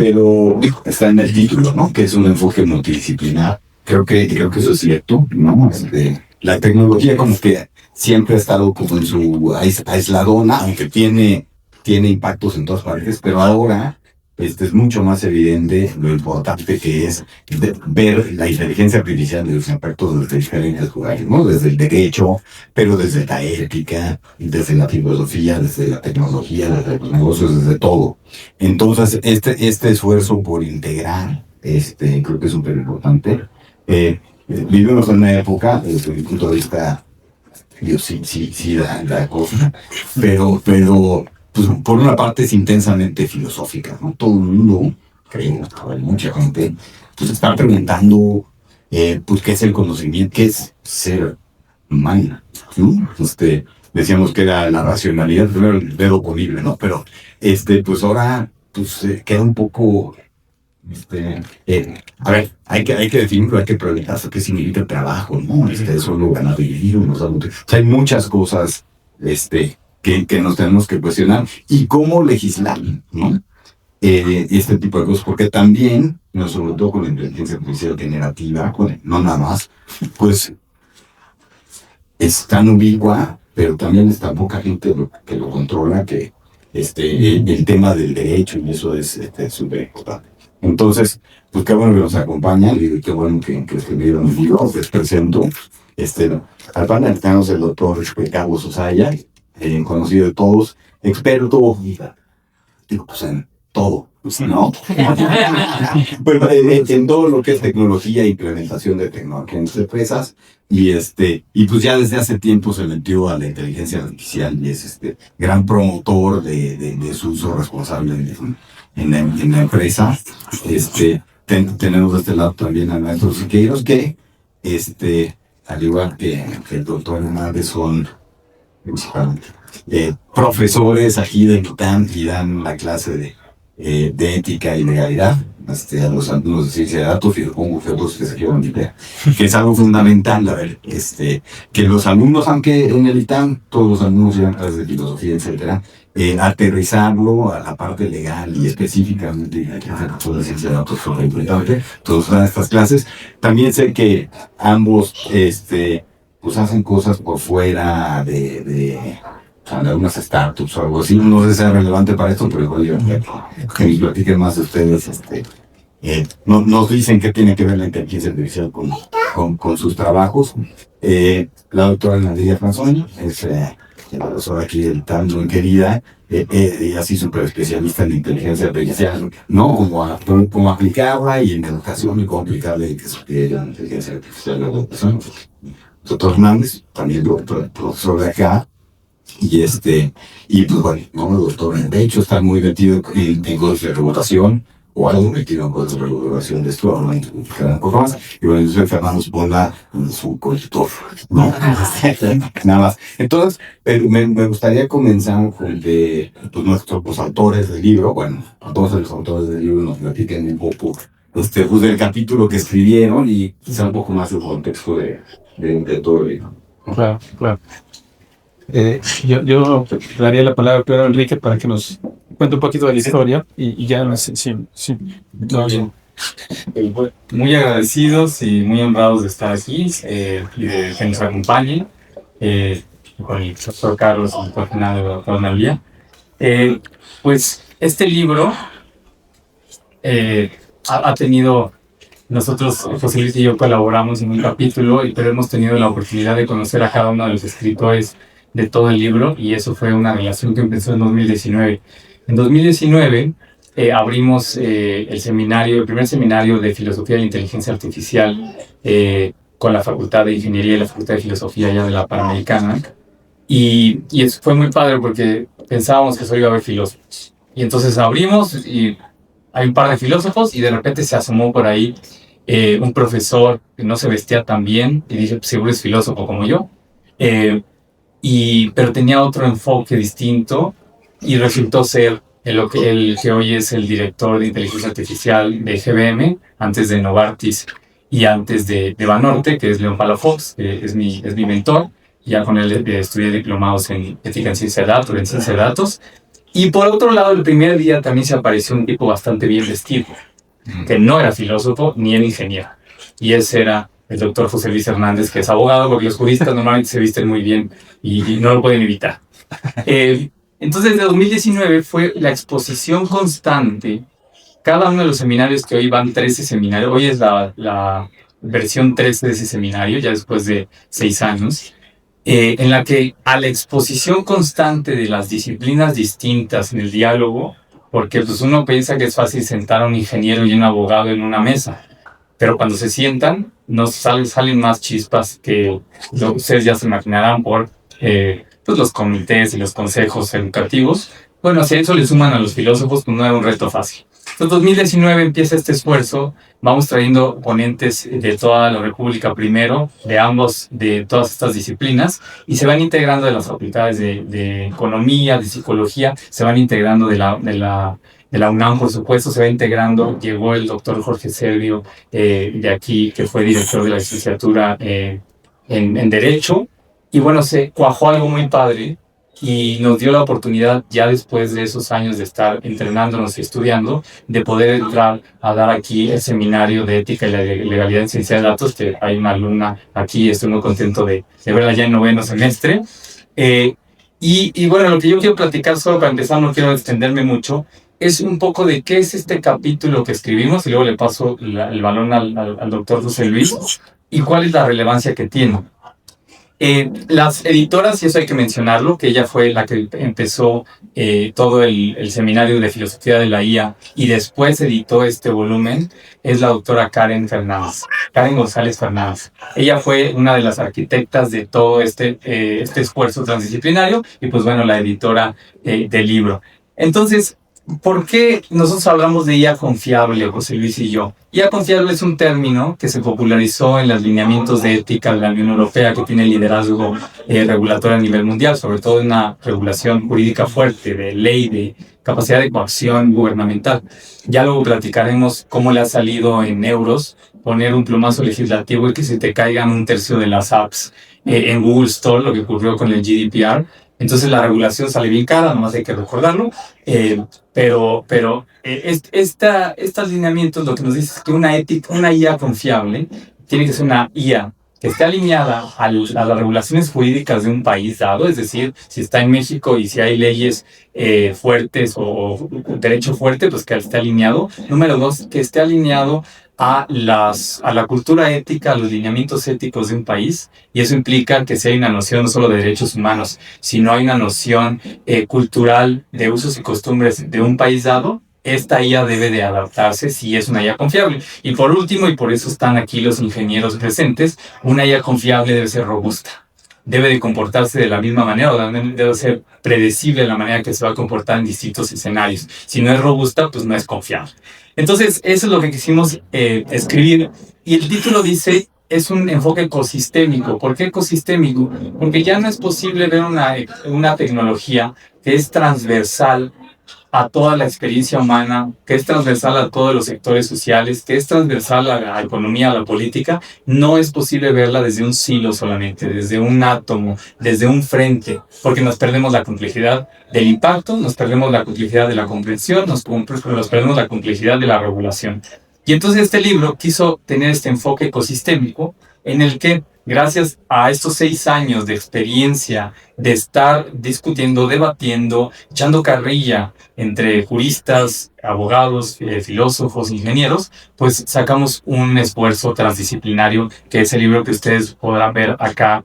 pero está en el título, ¿no? Que es un enfoque multidisciplinar. Creo que eso es cierto, ¿no? La tecnología como que siempre ha estado como en su aisladona, aunque tiene impactos en todas partes, pero ahora es mucho más evidente lo importante que es ver la inteligencia artificial de los impactos desde diferentes lugares, ¿no? Desde el derecho, pero desde la ética, desde la filosofía, desde la tecnología, desde los negocios, desde todo. Entonces, este esfuerzo por integrar, creo que es súper importante. Vivimos en una época, desde mi punto de vista, Dios sí la cosa, pero pues, por una parte es intensamente filosófica, ¿no? Todo el mundo, creo, mucha gente, pues está preguntando, pues, ¿qué es el conocimiento? ¿Qué es ser humano? ¿No? Decíamos que era la racionalidad, primero el dedo ponible, ¿no? Pero, pues ahora, pues, queda un poco... a ver, hay que definirlo, hay que preguntarse qué significa trabajo, ¿no? Solo ganar dinero, o sea, hay muchas cosas, que nos tenemos que cuestionar. Y cómo legislar, ¿no? Este tipo de cosas, porque también, no, sobre todo con la inteligencia artificial generativa, no nada más, pues es tan ubicua, pero también está poca gente que lo controla, que el tema del derecho y eso es súper importante. Entonces, pues qué bueno que nos acompañan y qué bueno que escribieron el libro. Les presento al panel. Tenemos el doctor Ricardo Sosaya, conocido de todos, experto, digo, pues en todo, ¿no? Bueno, en todo lo que es tecnología e implementación de tecnología en las empresas, y pues ya desde hace tiempo se metió a la inteligencia artificial y es gran promotor de su uso responsable en la empresa. Tenemos de este lado también a maestros Siqueiros, que al igual que el doctor Hernández, son principalmente profesores aquí de UNAM y dan la clase de ética y legalidad a los alumnos de ciencia de datos, y supongo que otros que se quieran meter, que es algo fundamental, a ver, que los alumnos, aunque en el ITAM todos los alumnos llevan clases de filosofía, etcétera, aterrizarlo a la parte legal y específicamente a la ciencia de datos es muy importante. Todos dan estas clases. También sé que ambos pues hacen cosas por fuera de algunas startups o algo así. No sé si sea relevante para esto, pero igual yo que me platiquen más de ustedes. Nos dicen que tiene que ver la inteligencia artificial con sus trabajos. La doctora Nadia Franzoni es la profesora aquí del TAM, muy querida, y así súper especialista en inteligencia artificial, ¿no? Cómo aplicarla, y en educación muy complicada que es la inteligencia artificial en la educación. Doctor Hernández, también profesor de acá, y pues bueno, ¿no? El doctor de hecho está muy metido en cosas de regulación, o algo metido en cosas de regulación de esto, ¿no? Un poco más. Y bueno, yo soy Fernando Spola, su consultor, ¿no? Nada más. Entonces, me gustaría comenzar con pues, nuestros autores del libro. Bueno, todos los autores del libro nos platiquen un poco pues, del capítulo que escribieron y quizá un poco más el contexto de todo el libro. Claro, claro. Yo daría la palabra primero a Enrique para que nos cuente un poquito de la historia y ya sí. Muy agradecidos y muy honrados de estar aquí y de que nos acompañen con el doctor Carlos y el doctor Fernando y el doctor Navia. Pues este libro ha tenido, nosotros, José Luis y yo colaboramos en un capítulo, pero hemos tenido la oportunidad de conocer a cada uno de los escritores de todo el libro, y eso fue una relación que empezó en 2019. En 2019 abrimos el primer seminario de filosofía de la inteligencia artificial con la Facultad de Ingeniería y la Facultad de Filosofía ya de la Panamericana, y eso fue muy padre porque pensábamos que solo iba a haber filósofos, y entonces abrimos y hay un par de filósofos, y de repente se asomó por ahí un profesor que no se vestía tan bien y dije, seguro es filósofo como yo. Pero tenía otro enfoque distinto y resultó ser el que hoy es el director de inteligencia artificial de GBM, antes de Novartis y antes de Banorte, que es León Palafox, que es mi mentor. Ya con él estudié diplomados en ética en ciencia de datos, Y por otro lado, el primer día también se apareció un tipo bastante bien vestido, que no era filósofo ni era ingeniero. Y ese era el doctor José Luis Hernández, que es abogado, porque los juristas normalmente se visten muy bien y no lo pueden evitar. Entonces, de 2019 fue la exposición constante. Cada uno de los seminarios, que hoy van 13 seminarios, hoy es la versión 13 de ese seminario, ya después de 6 años, en la que a la exposición constante de las disciplinas distintas en el diálogo, porque pues uno piensa que es fácil sentar a un ingeniero y un abogado en una mesa, pero cuando se sientan, nos salen más chispas que ustedes ya se imaginarán por pues los comités y los consejos educativos. Bueno, si a eso le suman a los filósofos, pues no era un reto fácil. Entonces, 2019 empieza este esfuerzo, vamos trayendo ponentes de toda la República primero, de todas estas disciplinas, y se van integrando de las facultades de economía, de psicología, se van integrando de la UNAM, por supuesto, se va integrando. Llegó el doctor Jorge Servio de aquí, que fue director de la licenciatura en Derecho, y bueno, se cuajó algo muy padre, y nos dio la oportunidad, ya después de esos años de estar entrenándonos y estudiando, de poder entrar a dar aquí el seminario de ética y la legalidad en ciencia de datos, que hay una alumna aquí, estoy muy contento de verla ya en 9º semestre. Y bueno, lo que yo quiero platicar, solo para empezar, no quiero extenderme mucho, es un poco de qué es este capítulo que escribimos, y luego le paso el balón al doctor José Luis, y cuál es la relevancia que tiene. Las editoras, y eso hay que mencionarlo, que ella fue la que empezó todo el seminario de filosofía de la IA y después editó este volumen, es la doctora Karen González Fernández. Ella fue una de las arquitectas de todo este esfuerzo transdisciplinario y pues bueno, la editora del libro. Entonces, ¿por qué nosotros hablamos de IA confiable, José Luis y yo? IA confiable es un término que se popularizó en los lineamientos de ética de la Unión Europea, que tiene liderazgo regulatorio a nivel mundial, sobre todo en una regulación jurídica fuerte, de ley, de capacidad de coacción gubernamental. Ya luego platicaremos cómo le ha salido en euros poner un plumazo legislativo y que se te caigan 1/3 de las apps en Google Store, lo que ocurrió con el GDPR. Entonces la regulación sale bien cara, nomás hay que recordarlo, pero estos lineamientos lo que nos dice es que una IA confiable tiene que ser una IA que esté alineada a las regulaciones jurídicas de un país dado, es decir, si está en México y si hay leyes fuertes o derecho fuerte, pues que esté alineado. Número 2, que esté alineado a la cultura ética, a los lineamientos éticos de un país, y eso implica que si hay una noción no solo de derechos humanos, sino hay una noción cultural de usos y costumbres de un país dado, esta IA debe de adaptarse si es una IA confiable. Y por último, y por eso están aquí los ingenieros presentes, una IA confiable debe ser robusta. Debe de comportarse de la misma manera, o debe ser predecible la manera que se va a comportar en distintos escenarios. Si no es robusta, pues no es confiable. Entonces, eso es lo que quisimos escribir. Y el título dice, es un enfoque ecosistémico. ¿Por qué ecosistémico? Porque ya no es posible ver una tecnología que es transversal a toda la experiencia humana, que es transversal a todos los sectores sociales, que es transversal a la economía, a la política. No es posible verla desde un silo solamente, desde un átomo, desde un frente, porque nos perdemos la complejidad del impacto, nos perdemos la complejidad de la comprensión, nos perdemos la complejidad de la regulación. Y entonces este libro quiso tener este enfoque ecosistémico en el que, gracias a estos 6 años de experiencia, de estar discutiendo, debatiendo, echando carrilla entre juristas, abogados, filósofos, ingenieros, pues sacamos un esfuerzo transdisciplinario, que es el libro que ustedes podrán ver acá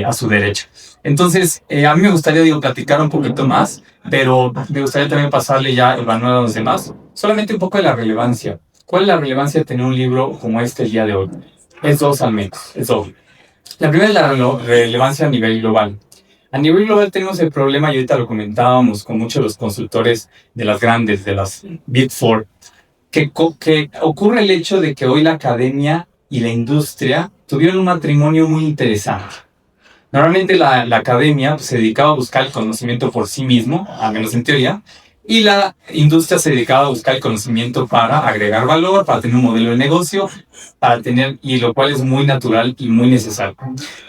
a su derecha. Entonces, a mí me gustaría platicar un poquito más, pero me gustaría también pasarle ya el manual a los demás. Solamente un poco de la relevancia. ¿Cuál es la relevancia de tener un libro como este el día de hoy? Es 2 al menos, es doble. La primera es la relevancia a nivel global. A nivel global tenemos el problema, y ahorita lo comentábamos con muchos de los consultores de las grandes, de las Big Four, que ocurre el hecho de que hoy la academia y la industria tuvieron un matrimonio muy interesante. Normalmente la academia pues, se dedicaba a buscar el conocimiento por sí mismo, al menos en teoría, y la industria se dedicaba a buscar el conocimiento para agregar valor, para tener un modelo de negocio, y lo cual es muy natural y muy necesario.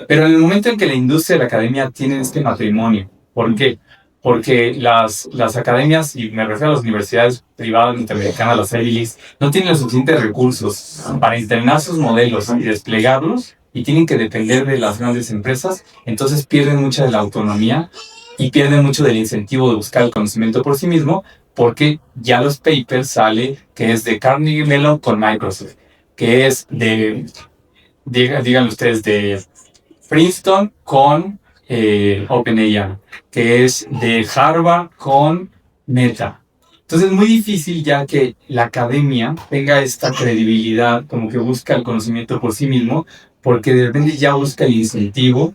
Pero en el momento en que la industria y la academia tienen este matrimonio, ¿por qué? porque las academias, y me refiero a las universidades privadas norteamericanas, las Ivy Leagues, no tienen los suficientes recursos para entrenar sus modelos y desplegarlos, y tienen que depender de las grandes empresas, entonces pierden mucha de la autonomía y pierden mucho del incentivo de buscar el conocimiento por sí mismo, porque ya los papers sale que es de Carnegie Mellon con Microsoft, que es díganlo ustedes, de Princeton con OpenAI, que es de Harvard con Meta. Entonces es muy difícil ya que la academia tenga esta credibilidad, como que busca el conocimiento por sí mismo, porque de repente ya busca el incentivo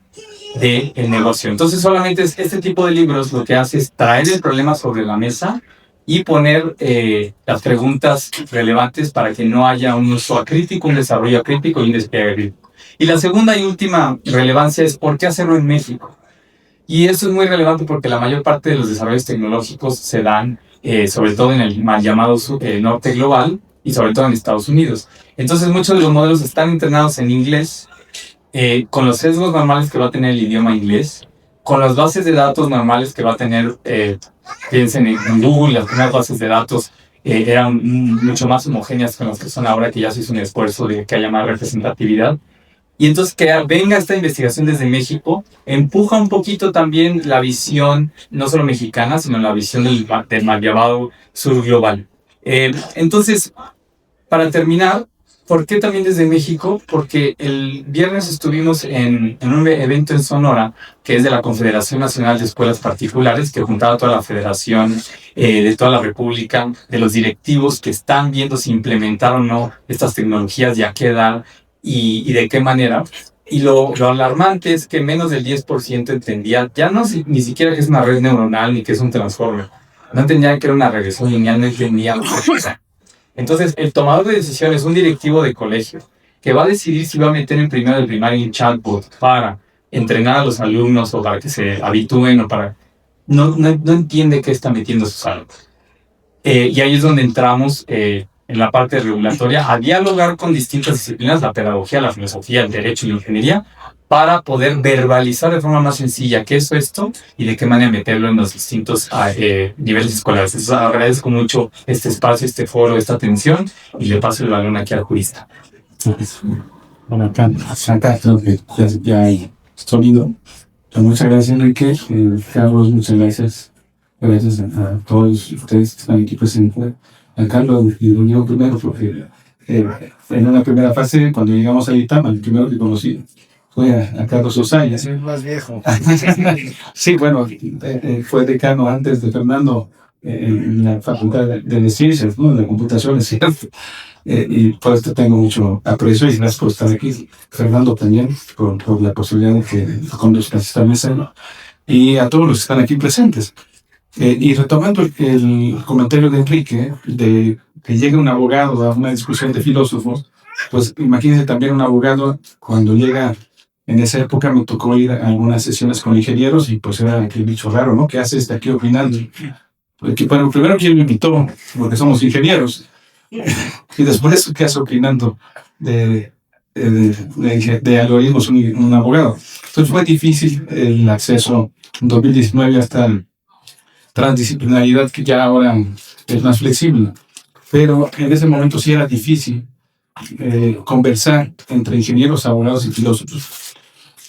del negocio. Entonces solamente este tipo de libros lo que hace es traer el problema sobre la mesa y poner las preguntas relevantes para que no haya un uso acrítico, un desarrollo acrítico y un despegue crítico. Y la segunda y última relevancia es por qué hacerlo en México. Y eso es muy relevante porque la mayor parte de los desarrollos tecnológicos se dan sobre todo en el mal llamado norte global y sobre todo en Estados Unidos. Entonces muchos de los modelos están entrenados en inglés, con los sesgos normales que va a tener el idioma inglés, con las bases de datos normales que va a tener, piensen en Google, las primeras bases de datos eran mucho más homogéneas con las que son ahora, que ya se hizo un esfuerzo de que haya más representatividad. Y entonces que venga esta investigación desde México empuja un poquito también la visión, no solo mexicana, sino la visión del mal llamado sur global. Entonces, para terminar, ¿por qué también desde México? Porque el viernes estuvimos en un evento en Sonora, que es de la Confederación Nacional de Escuelas Particulares, que juntaba a toda la federación de toda la República, de los directivos que están viendo si implementar o no estas tecnologías y a qué edad y de qué manera. Y lo alarmante es que menos del 10% entendía, ya no ni siquiera que es una red neuronal ni que es un transformer. No entendía que era una regresión lineal, no entendía lo que era. Entonces, el tomador de decisiones, un directivo de colegio, que va a decidir si va a meter en primero de primaria un chatbot para entrenar a los alumnos o para que se habitúen o para... No entiende qué está metiendo sus alumnos. Y ahí es donde entramos en la parte regulatoria a dialogar con distintas disciplinas, la pedagogía, la filosofía, el derecho y la ingeniería, para poder verbalizar de forma más sencilla qué es esto y de qué manera meterlo en los distintos niveles escolares. Entonces, agradezco mucho este espacio, este foro, esta atención y le paso el balón aquí al jurista. Bueno, acá creo que ya hay sonido. Muchas gracias, Enrique. Carlos, muchas gracias. Gracias a todos ustedes que están aquí presentes. A Carlos, y lo digo primero porque en una primera fase, cuando llegamos a Itama, el primero que conocí fue a Carlos Osaña. Es el más viejo. Sí, bueno, fue decano antes de Fernando en la Facultad de Ciencias, ¿no? De Computación, es cierto. Y por esto tengo mucho aprecio y gracias por estar aquí. Fernando también, por la posibilidad de que conduzcas esta mesa, ¿no? Y a todos los que están aquí presentes. Y retomando el comentario de Enrique, de que llegue un abogado a una discusión de filósofos, pues imagínense también un abogado cuando llega. En esa época me tocó ir a algunas sesiones con ingenieros y pues era aquel bicho raro, ¿no? ¿Qué haces aquí opinando? Porque, bueno, primero quien me invitó, porque somos ingenieros, y después ¿qué hace opinando de algoritmos un abogado? Entonces fue difícil el acceso en 2019 hasta la transdisciplinaridad que ya ahora es más flexible, pero en ese momento sí era difícil conversar entre ingenieros, abogados y filósofos.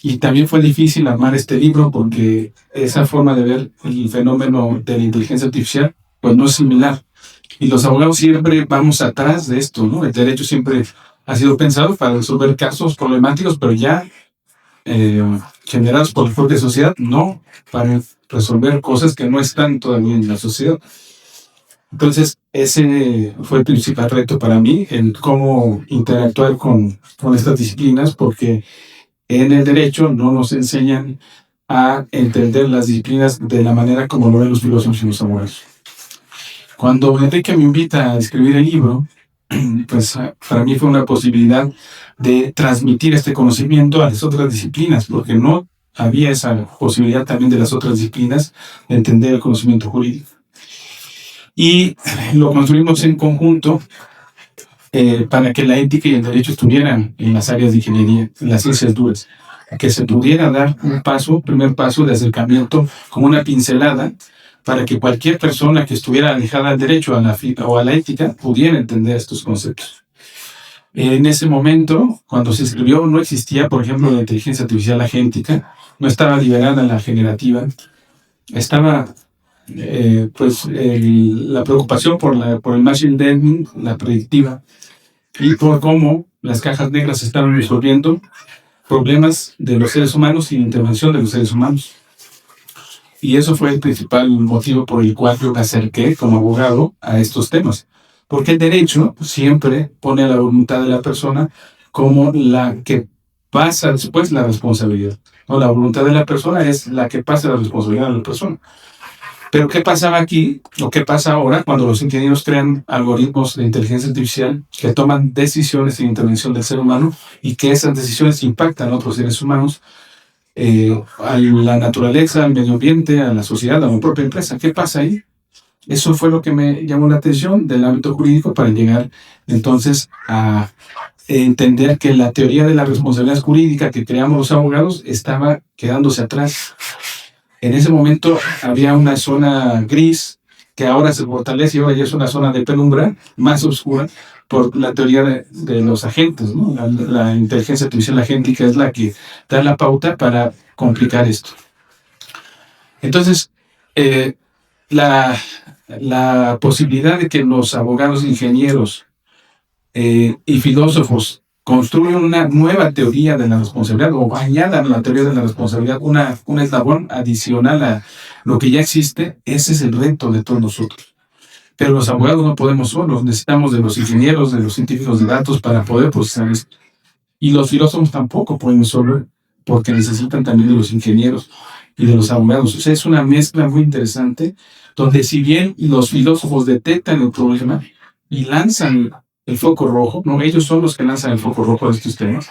Y también fue difícil armar este libro porque esa forma de ver el fenómeno de la inteligencia artificial pues no es similar. Y los abogados siempre vamos atrás de esto, ¿no? El derecho siempre ha sido pensado para resolver casos problemáticos, pero ya generados por la propia sociedad, no para resolver cosas que no están todavía en la sociedad. Entonces, ese fue el principal reto para mí, el cómo interactuar con estas disciplinas, porque en el derecho no nos enseñan a entender las disciplinas de la manera como lo ven los filósofos y los abogados. Cuando Enrique me invita a escribir el libro, pues para mí fue una posibilidad de transmitir este conocimiento a las otras disciplinas, porque no había esa posibilidad también de las otras disciplinas de entender el conocimiento jurídico. Y lo construimos en conjunto para que la ética y el derecho estuvieran en las áreas de ingeniería, en las ciencias duras. que se pudiera dar un primer paso de acercamiento, como una pincelada, para que cualquier persona que estuviera alejada al derecho o a la ética pudiera entender estos conceptos. En ese momento, cuando se escribió, no existía, por ejemplo, la inteligencia artificial agéntica, no estaba liberada la generativa, estaba la preocupación por el machine learning, la predictiva, y por cómo las cajas negras estaban resolviendo problemas de los seres humanos sin intervención de los seres humanos. Y eso fue el principal motivo por el cual yo me acerqué como abogado a estos temas. Porque el derecho siempre pone a la voluntad de la persona como la que pasa después la responsabilidad. No, la voluntad de la persona es la que pasa la responsabilidad a la persona. Pero ¿qué pasaba aquí, o qué pasa ahora cuando los ingenieros crean algoritmos de inteligencia artificial que toman decisiones sin intervención del ser humano y que esas decisiones impactan a otros seres humanos, a la naturaleza, al medio ambiente, a la sociedad, a la propia empresa? ¿Qué pasa ahí? Eso fue lo que me llamó la atención del ámbito jurídico para llegar entonces a entender que la teoría de la responsabilidad jurídica que creamos los abogados estaba quedándose atrás. En ese momento había una zona gris que ahora se fortalece y ahora ya es una zona de penumbra más oscura por la teoría de los agentes, ¿no? La inteligencia artificial agéntica es la que da la pauta para complicar esto. Entonces, la posibilidad de que los abogados, ingenieros y filósofos construyen una nueva teoría de la responsabilidad o añadan la teoría de la responsabilidad, un eslabón adicional a lo que ya existe, ese es el reto de todos nosotros. Pero los abogados no podemos solos, necesitamos de los ingenieros, de los científicos de datos para poder procesar esto. Y los filósofos tampoco pueden solos, porque necesitan también de los ingenieros y de los abogados. O sea, es una mezcla muy interesante, donde si bien los filósofos detectan el problema y lanzan el foco rojo, no, ellos son los que lanzan el foco rojo de estos temas,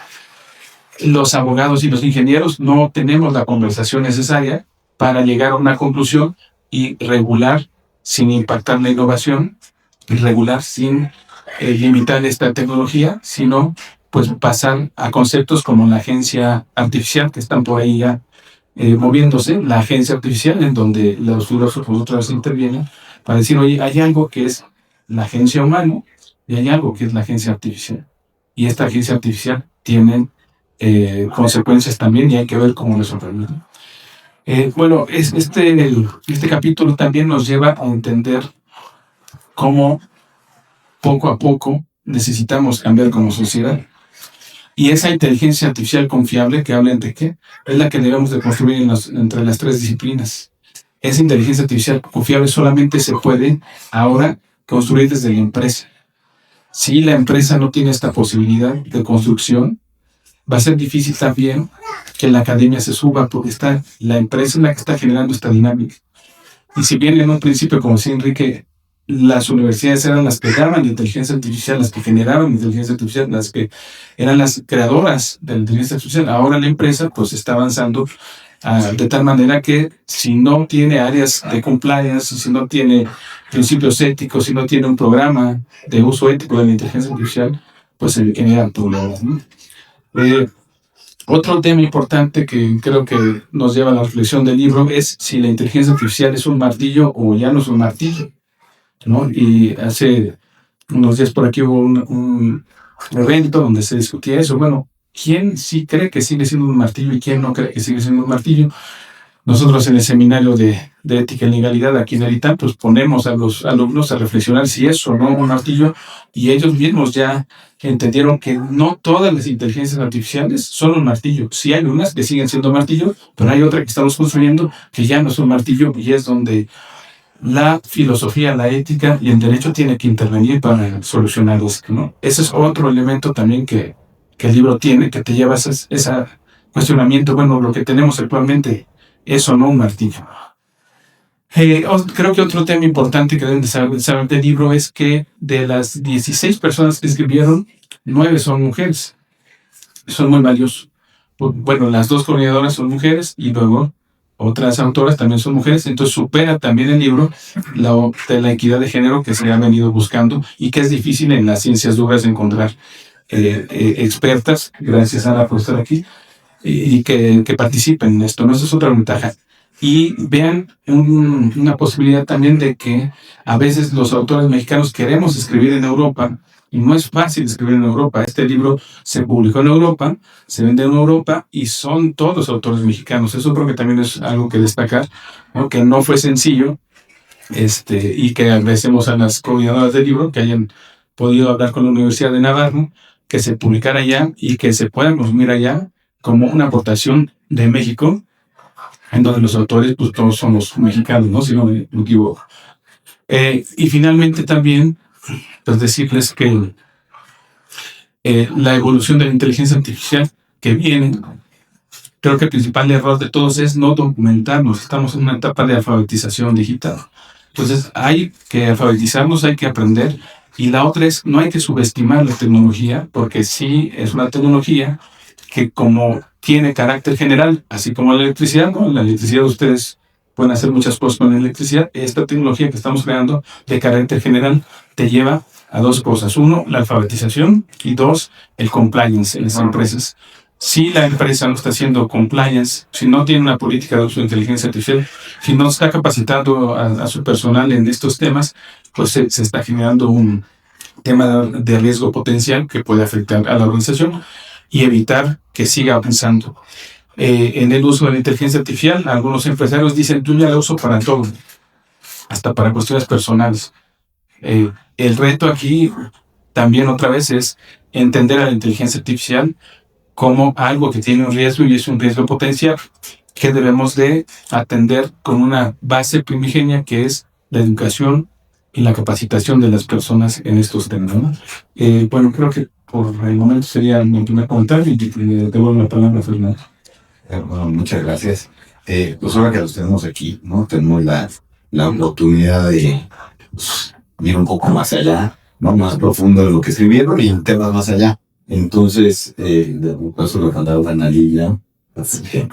los abogados y los ingenieros no tenemos la conversación necesaria para llegar a una conclusión y regular sin impactar la innovación, y regular sin limitar esta tecnología, sino pues pasar a conceptos como la agencia artificial, que están por ahí ya moviéndose, la agencia artificial, en donde los filósofos otra vez intervienen para decir, oye, hay algo que es la agencia humana y hay algo que es la agencia artificial. Y esta agencia artificial tiene consecuencias también y hay que ver cómo resolverlo. Bueno, este capítulo también nos lleva a entender cómo poco a poco necesitamos cambiar como sociedad. Y esa inteligencia artificial confiable que hablan de qué, es la que debemos de construir entre las tres disciplinas. Esa inteligencia artificial confiable solamente se puede ahora construir desde la empresa. Si la empresa no tiene esta posibilidad de construcción, va a ser difícil también que la academia se suba, porque la empresa es la que está generando esta dinámica. Y si bien en un principio, como decía Enrique, las universidades eran las que daban inteligencia artificial, las que generaban inteligencia artificial, las que eran las creadoras de la inteligencia artificial, ahora la empresa pues está avanzando de tal manera que si no tiene áreas de compliance, si no tiene principios éticos, si no tiene un programa de uso ético de la inteligencia artificial, pues se generan problemas, ¿no? Otro tema importante que creo que nos lleva a la reflexión del libro es si la inteligencia artificial es un martillo o ya no es un martillo, ¿no? Y hace unos días por aquí hubo un evento donde se discutía eso. Bueno, ¿quién sí cree que sigue siendo un martillo y quién no cree que sigue siendo un martillo? Nosotros en el seminario de ética y legalidad aquí en el ITAM, pues ponemos a los alumnos a reflexionar si es o no un martillo, y ellos mismos ya entendieron que no todas las inteligencias artificiales son un martillo. Sí hay unas que siguen siendo martillo, pero hay otra que estamos construyendo que ya no es un martillo, y es donde la filosofía, la ética y el derecho tiene que intervenir para solucionar esto, ¿no? Ese es otro elemento también que el libro tiene, que te lleva a ese cuestionamiento. Bueno, lo que tenemos actualmente es o no un martillo. Creo que otro tema importante que deben de saber del libro es que de las 16 personas que escribieron, 9 son mujeres. Son muy valiosos. Bueno, las 2 coordinadoras son mujeres y luego otras autoras también son mujeres. Entonces supera también el libro la equidad de género que se ha venido buscando y que es difícil en las ciencias duras encontrar expertas. Gracias, Ana, por estar aquí. y que participen en esto, ¿no? Esa es otra ventaja. Y vean una posibilidad también de que a veces los autores mexicanos queremos escribir en Europa y no es fácil escribir en Europa. Este libro se publicó en Europa, se vende en Europa y son todos autores mexicanos. Eso creo que también es algo que destacar, ¿no? Que no fue sencillo, y que agradecemos a las coordinadoras del libro que hayan podido hablar con la Universidad de Navarra, que se publicara allá y que se pueda consumir allá como una aportación de México, en donde los autores pues todos somos mexicanos, ¿no? Si no me equivoco. Y finalmente también pues decirles que la evolución de la inteligencia artificial que viene, creo que el principal error de todos es no documentarnos. Estamos en una etapa de alfabetización digital. Entonces hay que alfabetizarnos, hay que aprender. Y la otra es, no hay que subestimar la tecnología, porque sí es una tecnología que como tiene carácter general, así como la electricidad, ¿no? La electricidad ustedes pueden hacer muchas cosas con la electricidad. Esta tecnología que estamos creando de carácter general te lleva a dos cosas. Uno, la alfabetización y dos, el compliance en las empresas. Si la empresa no está haciendo compliance, si no tiene una política de uso de inteligencia artificial, si no está capacitando a su personal en estos temas, pues se está generando un tema de riesgo potencial que puede afectar a la organización y evitar que siga avanzando. En el uso de la inteligencia artificial, algunos empresarios dicen, yo ya la uso para todo, hasta para cuestiones personales. El reto aquí también otra vez es entender a la inteligencia artificial como algo que tiene un riesgo y es un riesgo potencial que debemos de atender con una base primigenia que es la educación y la capacitación de las personas en estos temas, ¿no? Bueno, creo que por el momento sería mi primer comentario y devuelvo la palabra a Fernando. Bueno, muchas gracias. Pues ahora que los tenemos aquí, ¿no? Tenemos la oportunidad de pues, ir un poco más allá, ¿no? Más profundo de lo que escribieron y en temas más allá. Entonces, de paso le mandaron a Analia. Así que...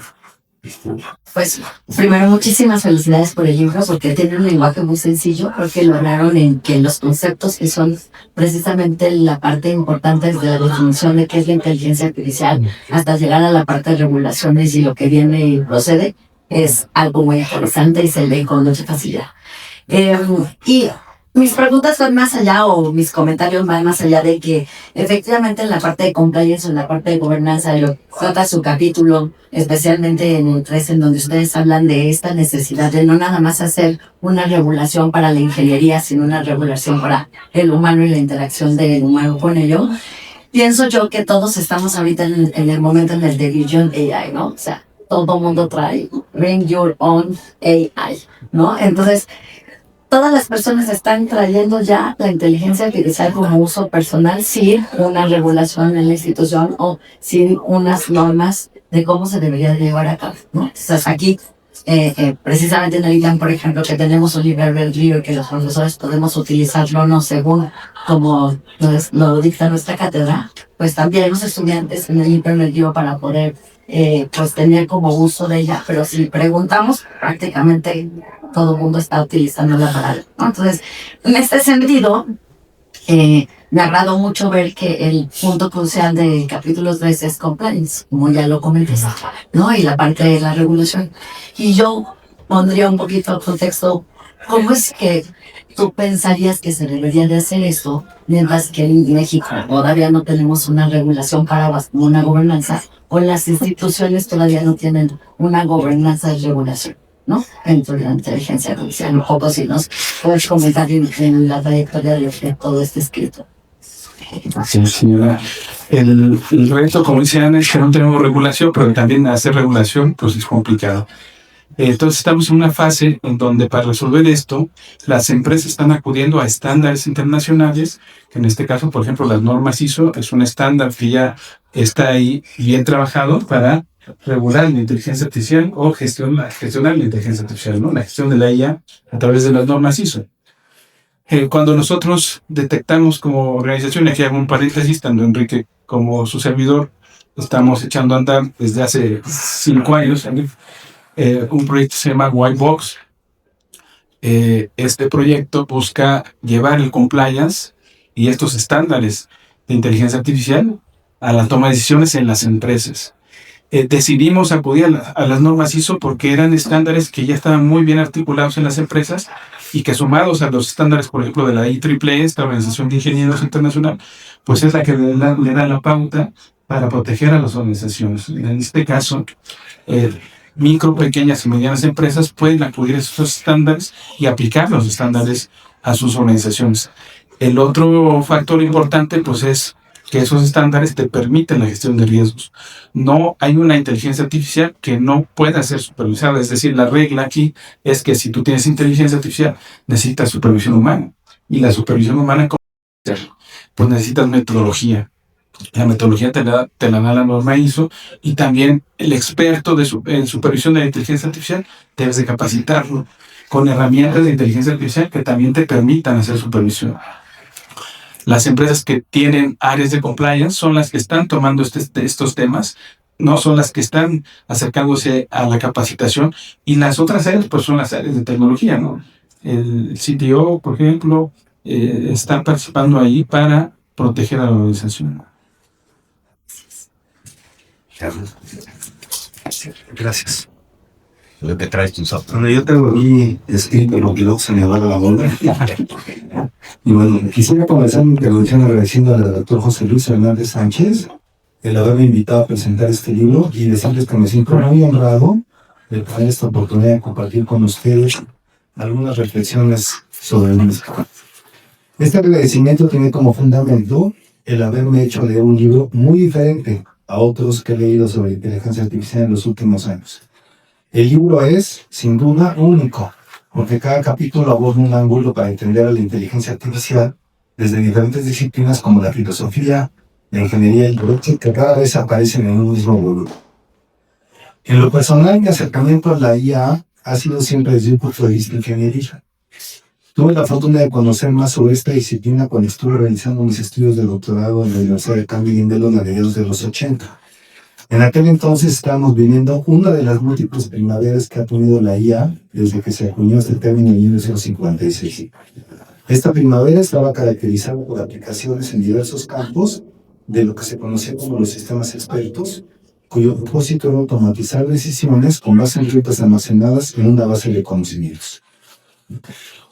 Pues, primero, muchísimas felicidades por el libro, porque tiene un lenguaje muy sencillo. Creo que lograron en que los conceptos que son precisamente la parte importante desde la definición de qué es la inteligencia artificial hasta llegar a la parte de regulaciones y lo que viene y procede, es algo muy interesante y se lee con mucha facilidad. Y mis preguntas van más allá, o mis comentarios van más allá de que efectivamente en la parte de compliance o en la parte de gobernanza lo trata su capítulo, especialmente en el 3, en donde ustedes hablan de esta necesidad de no nada más hacer una regulación para la ingeniería, sino una regulación para el humano y la interacción del humano con ello. Pienso yo que todos estamos ahorita en el momento en el de Vision AI, ¿no? O sea, todo mundo trae Bring Your Own AI, ¿no? Entonces, todas las personas están trayendo ya la inteligencia artificial como uso personal sin una regulación en la institución o sin unas normas de cómo se debería llevar a cabo, ¿no? Entonces aquí, precisamente en el ITAM, por ejemplo, que tenemos un libre albedrío y que los profesores podemos utilizarlo no según como lo dicta nuestra cátedra, pues también los estudiantes en el libre albedrío para poder pues tener como uso de ella, pero si preguntamos, prácticamente todo el mundo está utilizando la palabra, ¿no? Entonces, en este sentido, me agradó mucho ver que el punto crucial del capítulo 3 es compliance, como ya lo comenté, ¿no? Y la parte de la regulación. Y yo pondría un poquito al contexto, ¿cómo es que tú pensarías que se debería de hacer esto, mientras que en México todavía no tenemos una regulación para una gobernanza, o las instituciones todavía no tienen una gobernanza de regulación, ¿no? Dentro de la inteligencia artificial? Un poco si nos puedes comentar en la trayectoria de todo este escrito. Sí, señora. El reto, como dice Ana, es que no tenemos regulación, pero también hacer regulación pues es complicado. Entonces estamos en una fase en donde para resolver esto, las empresas están acudiendo a estándares internacionales, que en este caso, por ejemplo, las normas ISO es un estándar que ya está ahí bien trabajado para regular la inteligencia artificial o gestionar la inteligencia artificial, ¿no? La gestión de la IA a través de las normas ISO. Cuando nosotros detectamos como organización, aquí hago un paréntesis, tanto Enrique como su servidor, estamos echando a andar desde hace 5 años, un proyecto que se llama Whitebox. Este proyecto busca llevar el compliance y estos estándares de inteligencia artificial a la toma de decisiones en las empresas. decidimos acudir a las normas ISO porque eran estándares que ya estaban muy bien articulados en las empresas y que sumados a los estándares, por ejemplo, de la IEEE, esta Organización de Ingenieros Internacional, pues es la que le da la pauta para proteger a las organizaciones. En este caso, micro, pequeñas y medianas empresas pueden acudir a esos estándares y aplicar los estándares a sus organizaciones. El otro factor importante, pues, es que esos estándares te permiten la gestión de riesgos. No hay una inteligencia artificial que no pueda ser supervisada. Es decir, la regla aquí es que si tú tienes inteligencia artificial, necesitas supervisión humana. Y la supervisión humana, pues necesitas metodología. La metodología te la da la norma ISO, y también el experto en supervisión de la inteligencia artificial debes de capacitarlo con herramientas de inteligencia artificial que también te permitan hacer supervisión. Las empresas que tienen áreas de compliance son las que están tomando estos temas, no son las que están acercándose a la capacitación, y las otras áreas pues son las áreas de tecnología, ¿no? El CTO, por ejemplo, está participando ahí para proteger a la organización. Gracias. Lo que traes tus autos. Bueno, yo tengo aquí escrito lo que luego se me va la bola. Y bueno, quisiera comenzar mi intervención agradeciendo al doctor José Luis Hernández Sánchez el haberme invitado a presentar este libro y decirles que me siento muy honrado de tener esta oportunidad de compartir con ustedes algunas reflexiones sobre el mismo. Este agradecimiento tiene como fundamento el haberme hecho leer un libro muy diferente a otros que he leído sobre inteligencia artificial en los últimos años. El libro es, sin duda, único, porque cada capítulo aborda un ángulo para entender a la inteligencia artificial desde diferentes disciplinas como la filosofía, la ingeniería y el derecho, que cada vez aparecen en un mismo volumen. En lo personal, mi acercamiento a la IA ha sido siempre desde un punto de vista ingenieril. Tuve la fortuna de conocer más sobre esta disciplina cuando estuve realizando mis estudios de doctorado en la Universidad de Carnegie Mellon a mediados de los 80. En aquel entonces estábamos viviendo una de las múltiples primaveras que ha tenido la IA desde que se acuñó este término en 1956. Esta primavera estaba caracterizada por aplicaciones en diversos campos de lo que se conocía como los sistemas expertos, cuyo propósito era automatizar decisiones con base en rutas almacenadas en una base de conocimientos.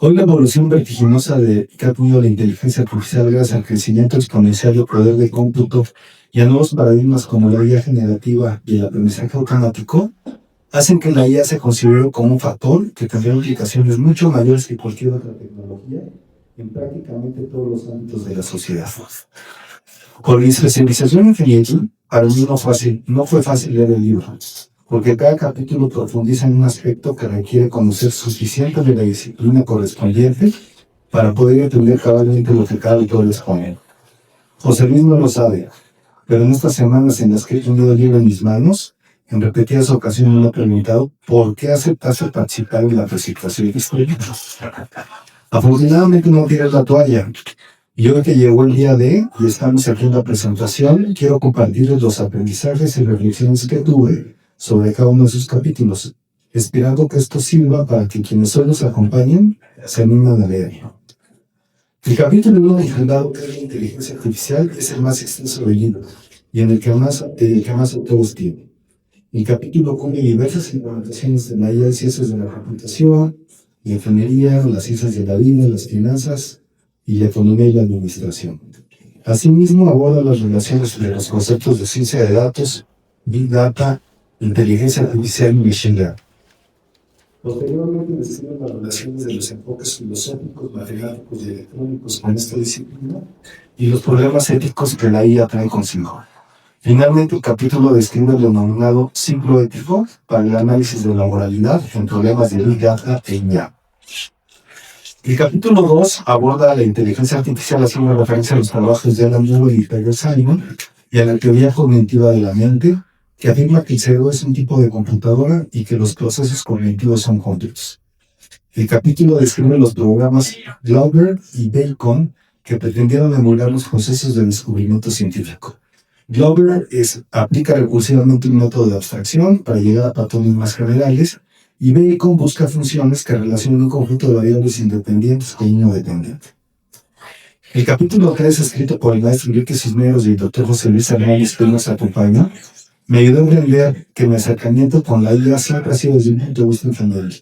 Hoy la evolución vertiginosa que ha tenido la inteligencia artificial gracias al crecimiento exponencial del poder de cómputo y a nuevos paradigmas como la IA generativa y el aprendizaje automático, hacen que la IA se considere como un factor que tendrá implicaciones mucho mayores que cualquier otra tecnología en prácticamente todos los ámbitos de la sociedad. Por mi especialización ingenieril, para mí no fue fácil leer el libro, porque cada capítulo profundiza en un aspecto que requiere conocer suficiente de la disciplina correspondiente para poder entender cabalmente lo que cada autor expone. José Luis no lo sabe, pero en estas semanas en las que he tenido el libro en mis manos, en repetidas ocasiones me he preguntado por qué aceptaste participar en la presentación de este libro. Afortunadamente no tiré la toalla. Y hoy que llegó el día y estamos aquí en la presentación, quiero compartirles los aprendizajes y reflexiones que tuve sobre cada uno de sus capítulos, esperando que esto sirva para que quienes hoy nos acompañen se animen a leer. El capítulo 1 titulado ¿Qué es la inteligencia artificial? Es el más extenso del libro y en el que más autores tiene. El capítulo cubre diversas implementaciones de la IA en ciencias de la computación, la ingeniería, las ciencias de la vida, las finanzas y la economía y la administración. Asimismo, aborda las relaciones entre los conceptos de ciencia de datos, Big Data, inteligencia artificial y Machine Learning. Posteriormente describe las relaciones de los enfoques filosóficos, matemáticos y electrónicos con esta disciplina y los problemas éticos que la IA trae consigo. Finalmente, el capítulo describe el denominado ciclo ético para el análisis de la moralidad en problemas de Big Data e IA. El capítulo 2 aborda la inteligencia artificial haciendo referencia a los trabajos de Alan Turing y Peter Simon y a la teoría cognitiva de la mente, que afirma que el cerebro es un tipo de computadora y que los procesos cognitivos son cómputos. El capítulo describe los programas Glauber y Bacon que pretendieron emular los procesos de descubrimiento científico. Glauber aplica recursivamente un método de abstracción para llegar a patrones más generales y Bacon busca funciones que relacionan un conjunto de variables independientes con uno dependiente. El capítulo 3, escrito por el maestro Enrique Cisneros y el doctor José Luis Hernández, que nos acompaña, Me ayudó a entender que mi acercamiento con la IA siempre ha sido desde un punto de vista ingeniería,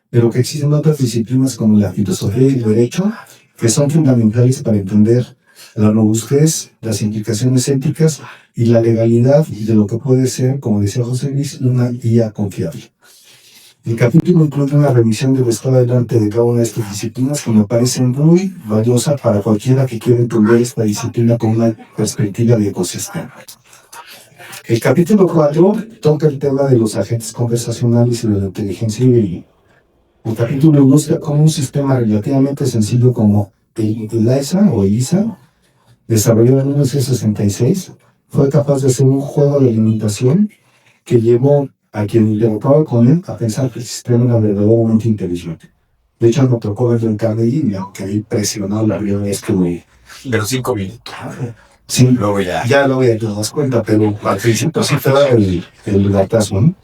pero que existen otras disciplinas como la filosofía y el derecho que son fundamentales para entender la robustez, las implicaciones éticas y la legalidad de lo que puede ser, como decía José Luis, una IA confiable. El capítulo incluye una revisión del estado del arte de cada una de estas disciplinas que me parece muy valiosa para cualquiera que quiera entender esta disciplina con una perspectiva de ecosistema. El capítulo 4 toca el tema de los agentes conversacionales y de la inteligencia híbrida. El capítulo ilustra cómo un sistema relativamente sencillo como el ELISA, desarrollado en 1966, fue capaz de hacer un juego de alimentación que llevó a quien interactuaba con él a pensar que el sistema era verdaderamente inteligente. De hecho, me tocó verlo en Carnegie y aunque ahí presionado la primera vez que me... Pero 5 minutos. Sí, Luego ya. ya luego ya te das cuenta, pero al principio sí te da el gatazo, ¿no?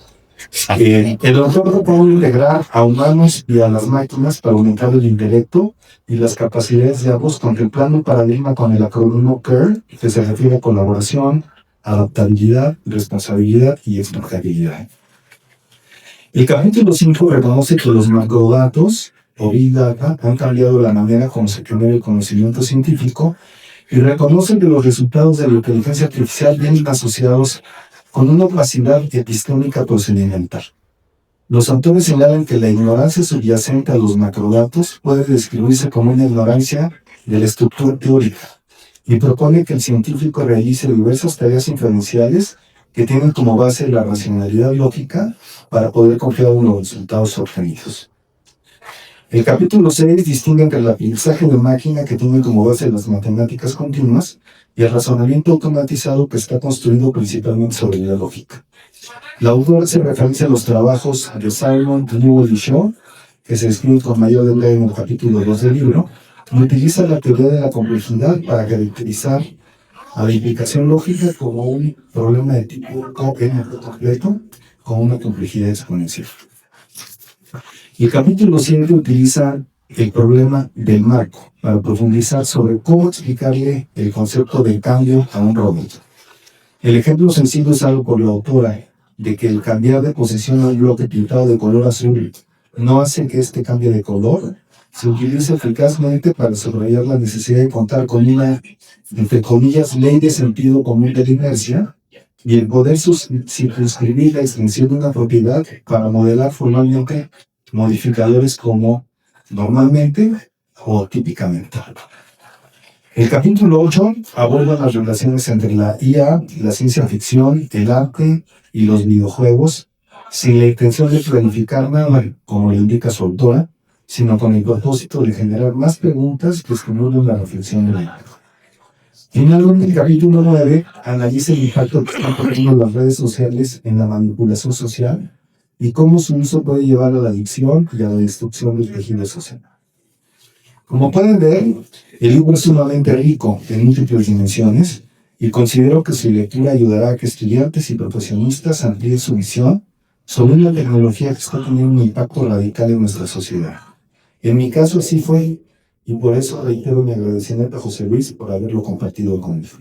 El autor propone integrar a humanos y a las máquinas para aumentar el intelecto y las capacidades de ambos, contemplando un paradigma con el acrónimo CARE, que se refiere a colaboración, adaptabilidad, responsabilidad y exportabilidad. El capítulo 5 reconoce que los macrodatos o Big Data han cambiado la manera como se genera el conocimiento científico y reconoce que los resultados de la inteligencia artificial vienen asociados con una opacidad epistémica procedimental. Los autores señalan que la ignorancia subyacente a los macrodatos puede describirse como una ignorancia de la estructura teórica y propone que el científico realice diversas tareas inferenciales que tienen como base la racionalidad lógica para poder confiar en los resultados obtenidos. El capítulo 6 distingue entre el aprendizaje de máquina que tiene como base las matemáticas continuas y el razonamiento automatizado que está construido principalmente sobre la lógica. La autora se referencia a los trabajos de Simon, Newell y Shaw, que se describen con mayor detalle en el capítulo 2 del libro, y utiliza la teoría de la complejidad para caracterizar a la implicación lógica como un problema de tipo completo con una complejidad exponencial. Y el capítulo 7 utiliza el problema del marco para profundizar sobre cómo explicarle el concepto del cambio a un robot. El ejemplo sencillo usado por la autora de que el cambiar de posición a un bloque pintado de color azul no hace que este cambie de color, se utiliza eficazmente para subrayar la necesidad de contar con una, entre comillas, ley de sentido común de la inercia y el poder circunscribir la extensión de una propiedad para modelar formalmente modificadores como normalmente o típicamente. El capítulo 8 aborda las relaciones entre la IA, la ciencia ficción, el arte y los videojuegos, sin la intención de planificar nada, como le indica su autora, sino con el propósito de generar más preguntas que estimulen la reflexión del lector. Finalmente, el capítulo 9 analiza el impacto que están teniendo las redes sociales en la manipulación social y cómo su uso puede llevar a la adicción y a la destrucción del tejido social. Como pueden ver, el libro es sumamente rico en múltiples dimensiones y considero que su lectura ayudará a que estudiantes y profesionistas amplíen su visión sobre una tecnología que está teniendo un impacto radical en nuestra sociedad. En mi caso así fue, y por eso reitero mi agradecimiento a José Luis por haberlo compartido conmigo.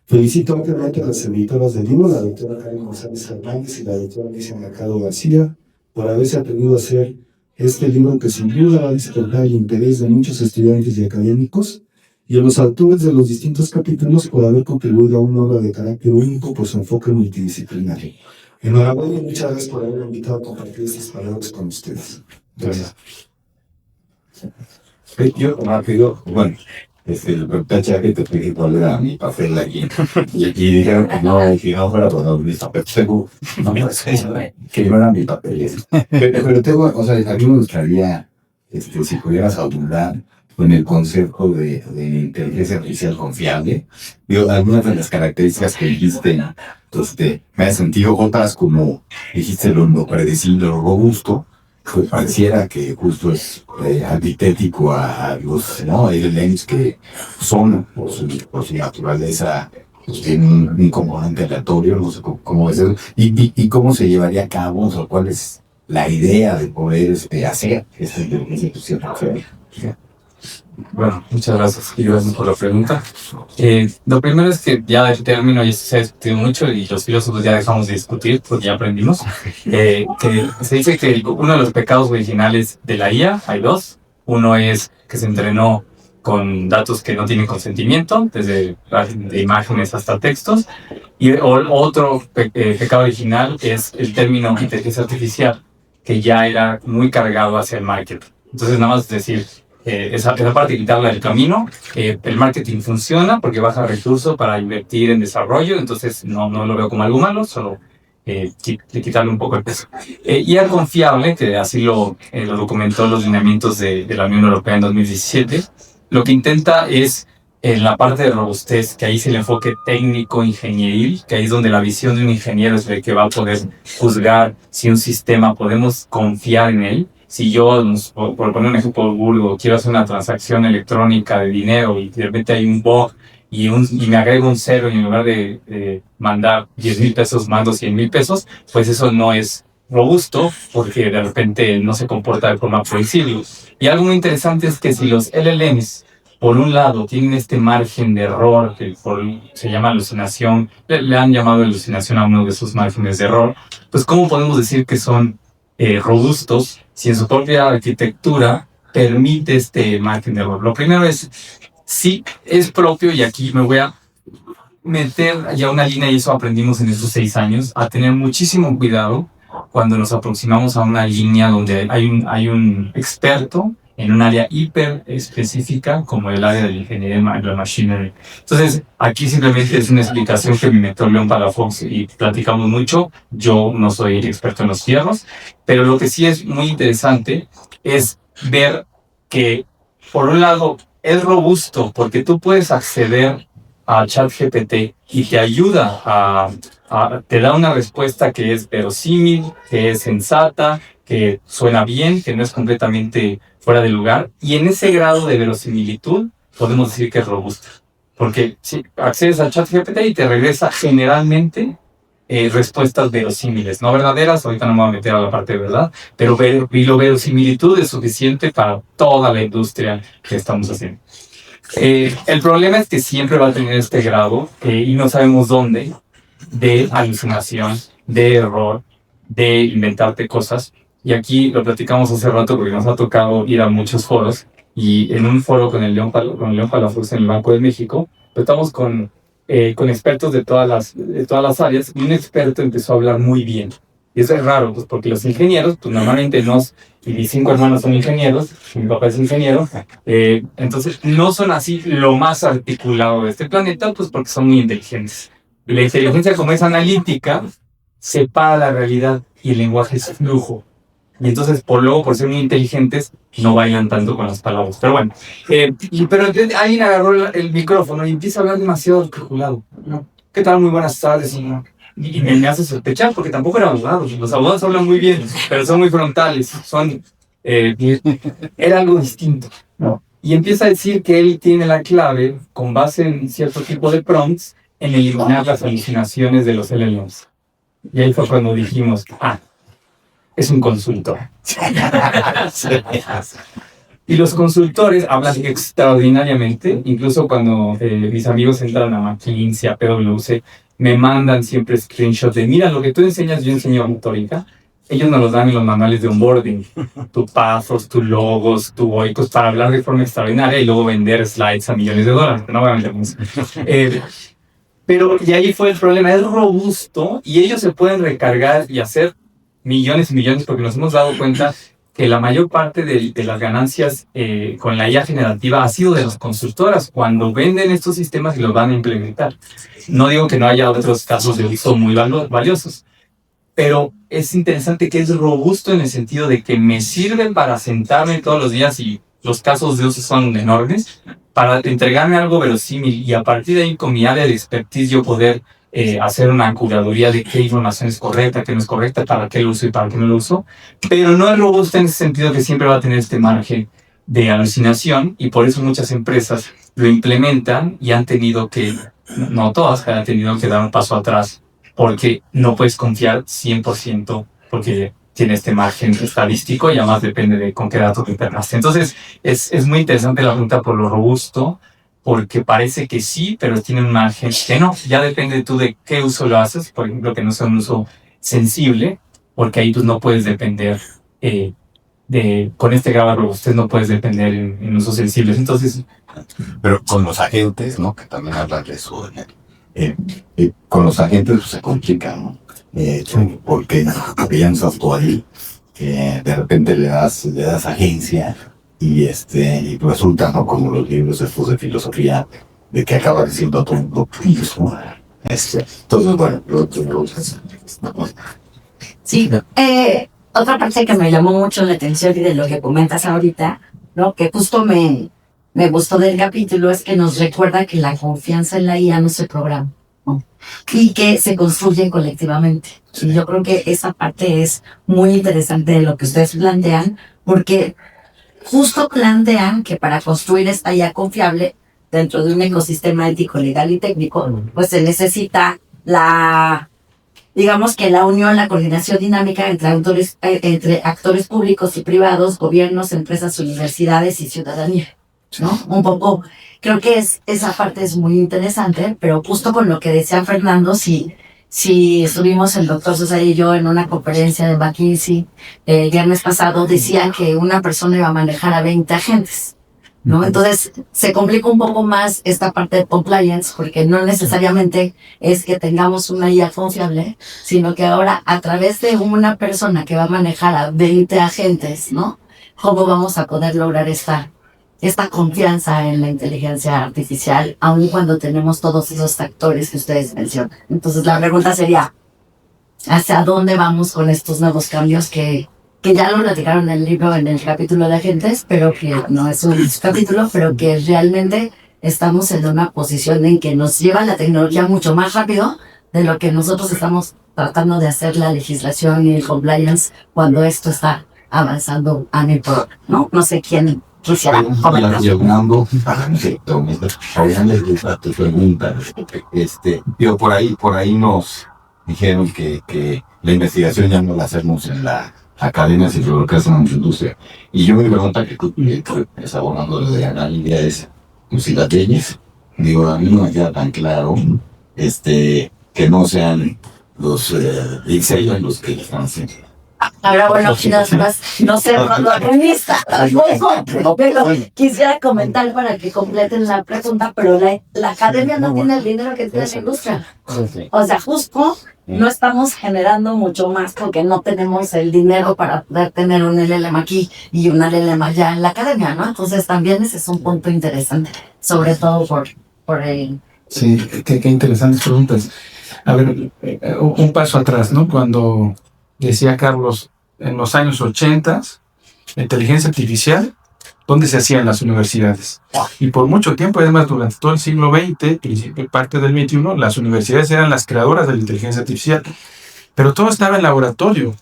Felicito ampliamente a las editoras del libro, la doctora Karen González Hernández y la doctora Alicia Mercado García, por haberse atrevido a hacer este libro que sin duda va a despertar el interés de muchos estudiantes y académicos, y a los autores de los distintos capítulos por haber contribuido a una obra de carácter único por su enfoque multidisciplinario. Enhorabuena y muchas gracias por haberme invitado a compartir estas palabras con ustedes. Gracias. Yo rápido, bueno, el PHA que te expliqué cuál era mi papel aquí. Y aquí dijeron que no fuera protagonista, pero tengo, no me que no era mi papel. Pero tengo, o sea, a mí me gustaría, si pudieras abundar con el concepto de inteligencia artificial confiable. Digo, algunas de las características que dijiste, me han sentido otras como dijiste lo predecible, lo robusto. Pues pareciera que justo es antitético a los LLMs que son, por su naturaleza, pues tienen un componente aleatorio, no sé cómo es eso, y cómo se llevaría a cabo, o sea, cuál es la idea de poder hacer esta inteligencia artificial. Bueno, muchas gracias y gracias por la pregunta. Lo primero es que ya el término ya se ha discutido mucho y los filósofos ya dejamos de discutir porque ya aprendimos. Que se dice que uno de los pecados originales de la IA, hay dos. Uno es que se entrenó con datos que no tienen consentimiento, desde de imágenes hasta textos. Y otro pecado original es el término inteligencia artificial, que ya era muy cargado hacia el marketing. Entonces, nada más decir, esa parte de quitarla del camino, el marketing funciona porque baja recursos para invertir en desarrollo, entonces no lo veo como algo malo, solo quitarle un poco el peso. Y es confiable, que así lo documentó los lineamientos de la Unión Europea en 2017, lo que intenta es en la parte de robustez, que ahí es el enfoque técnico ingenieril, que ahí es donde la visión de un ingeniero es el que va a poder juzgar si un sistema podemos confiar en él. Si yo, por poner un ejemplo burdo, quiero hacer una transacción electrónica de dinero y de repente hay un bug y me agrego un cero y en lugar de mandar 10,000 pesos mando 100,000 pesos, pues eso no es robusto porque de repente no se comporta de forma predecible. Y algo muy interesante es que si los LLMs, por un lado, tienen este margen de error que se llama alucinación, le han llamado alucinación a uno de esos márgenes de error, pues ¿cómo podemos decir que son robustos si en su propia arquitectura permite este margen de error? Lo primero es, sí, es propio, y aquí me voy a meter ya una línea, y eso aprendimos en estos 6 años, a tener muchísimo cuidado cuando nos aproximamos a una línea donde hay un experto en un área hiper específica como el área de la ingeniería de la machinery. Entonces, aquí simplemente es una explicación que me metió León Palafox y platicamos mucho. Yo no soy experto en los fierros, pero lo que sí es muy interesante es ver que, por un lado, es robusto porque tú puedes acceder a ChatGPT y te ayuda te da una respuesta que es verosímil, que es sensata, que suena bien, que no es completamente fuera de lugar, y en ese grado de verosimilitud podemos decir que es robusta, porque si accedes a ChatGPT y te regresa generalmente respuestas verosímiles, no verdaderas. Ahorita no me voy a meter a la parte de verdad, pero la verosimilitud es suficiente para toda la industria que estamos haciendo. El problema es que siempre va a tener este grado, y no sabemos dónde, de alucinación, de error, de inventarte cosas. Y aquí lo platicamos hace rato porque nos ha tocado ir a muchos foros, y en un foro con León Palafox en el Banco de México, pues estamos con expertos de todas las áreas, y un experto empezó a hablar muy bien. Y eso es raro, pues porque los ingenieros, pues normalmente y mis 5 hermanos son ingenieros, mi papá es ingeniero, entonces no son así lo más articulado de este planeta, pues porque son muy inteligentes. La inteligencia, como es analítica, separa la realidad y el lenguaje es flujo. Y entonces, por ser muy inteligentes, no bailan tanto con las palabras. Pero bueno, pero alguien agarró el micrófono y empieza a hablar demasiado articulado. ¿No? ¿Qué tal? Muy buenas tardes. Y me hace sospechar porque tampoco eran abogados. Los abogados hablan muy bien, pero son muy frontales. Era algo distinto, ¿no? Y empieza a decir que él tiene la clave, con base en cierto tipo de prompts, en eliminar las alucinaciones de los LLMs. Y ahí fue cuando dijimos, es un consultor. Y los consultores hablan extraordinariamente. Incluso cuando mis amigos entran a McKinsey, a PwC, me mandan siempre screenshots de, mira, lo que tú enseñas, yo enseño retórica. Ellos nos los dan en los manuales de onboarding. Tu pasos, tus logos, tu oicos, para hablar de forma extraordinaria y luego vender slides a millones de dólares. No voy a vender mucho. Pero, y ahí fue el problema, es robusto y ellos se pueden recargar y hacer millones y millones, porque nos hemos dado cuenta que la mayor parte de las ganancias con la IA generativa ha sido de las consultoras cuando venden estos sistemas y los van a implementar. No digo que no haya otros casos de uso muy valiosos, pero es interesante que es robusto en el sentido de que me sirven para sentarme todos los días, y los casos de uso son enormes, para entregarme algo verosímil, y a partir de ahí con mi área de expertise yo poder hacer una curaduría de qué información es correcta, qué no es correcta, para qué lo uso y para qué no lo uso. Pero no es robusto en ese sentido, que siempre va a tener este margen de alucinación, y por eso muchas empresas lo implementan y han tenido que, no todas, han tenido que dar un paso atrás, porque no puedes confiar 100%, porque tiene este margen estadístico y además depende de con qué datos te entrenaste. Entonces, es muy interesante la pregunta por lo robusto, porque parece que sí, pero tiene un margen que no. Ya depende tú de qué uso lo haces, por ejemplo, que no sea un uso sensible, porque ahí pues no puedes depender con este grado de robustez no puedes depender en usos sensibles. Entonces, Pero con los agentes, ¿no? Que también hablan de eso. Con los agentes pues, se complica, ¿no? Porque piensas tú ahí que de repente le das agencia y resulta, ¿no? Como los libros estos de filosofía, de que acaba diciendo todo lo mismo. Entonces, bueno, Sí, otra parte que me llamó mucho la atención y de lo que comentas ahorita, ¿no? Que justo me gustó del capítulo es que nos recuerda que la confianza en la IA no se programa, ¿no? Y que se construye colectivamente. Y yo creo que esa parte es muy interesante de lo que ustedes plantean, porque justo plantean que para construir esta IA confiable dentro de un ecosistema ético, legal y técnico, pues se necesita digamos que la unión, la coordinación dinámica entre actores públicos y privados, gobiernos, empresas, universidades y ciudadanía, ¿no? Un poco, creo que esa parte es muy interesante, pero justo con lo que decía Fernando, si estuvimos el doctor Sosa y yo en una conferencia de McKinsey el viernes pasado, decían que una persona iba a manejar a 20 agentes, ¿no? Entonces se complica un poco más esta parte de compliance, porque no necesariamente es que tengamos una IA confiable, sino que ahora a través de una persona que va a manejar a 20 agentes, ¿no? ¿Cómo vamos a poder lograr esta confianza en la inteligencia artificial, aun cuando tenemos todos esos factores que ustedes mencionan? Entonces la pregunta sería, ¿hacia dónde vamos con estos nuevos cambios que ya lo platicaron en el libro, en el capítulo de agentes, pero que no es un capítulo, pero que realmente estamos en una posición en que nos lleva la tecnología mucho más rápido de lo que nosotros estamos tratando de hacer la legislación y el compliance cuando esto está avanzando a mi por, ¿no? No sé quién quisiera comentar. Llegando a tu pregunta, yo por ahí nos dijeron que la investigación ya no la hacemos en la academia, sino lo que hacen en la industria. Y yo me pregunta que tú estás abogando de analítica es, pues, si las leyes, digo, a mí no me queda tan claro, que no sean los diseños los que están haciendo. Ahora, bueno, no sé, cuando revista, pero quisiera comentar para que completen la pregunta, pero la academia no tiene el dinero que tiene la industria. O sea, justo no estamos generando mucho más porque no tenemos el dinero para poder tener un LLM aquí y un LLM allá en la academia, ¿no? Entonces también ese es un punto interesante, sobre todo por el... Sí, qué interesantes preguntas. A ver, un paso atrás, ¿no? Cuando decía Carlos, en los años 80, la inteligencia artificial, ¿dónde se hacía en las universidades? Y por mucho tiempo, además, durante todo el siglo XX y parte del XXI, las universidades eran las creadoras de la inteligencia artificial. Pero todo estaba en laboratorio.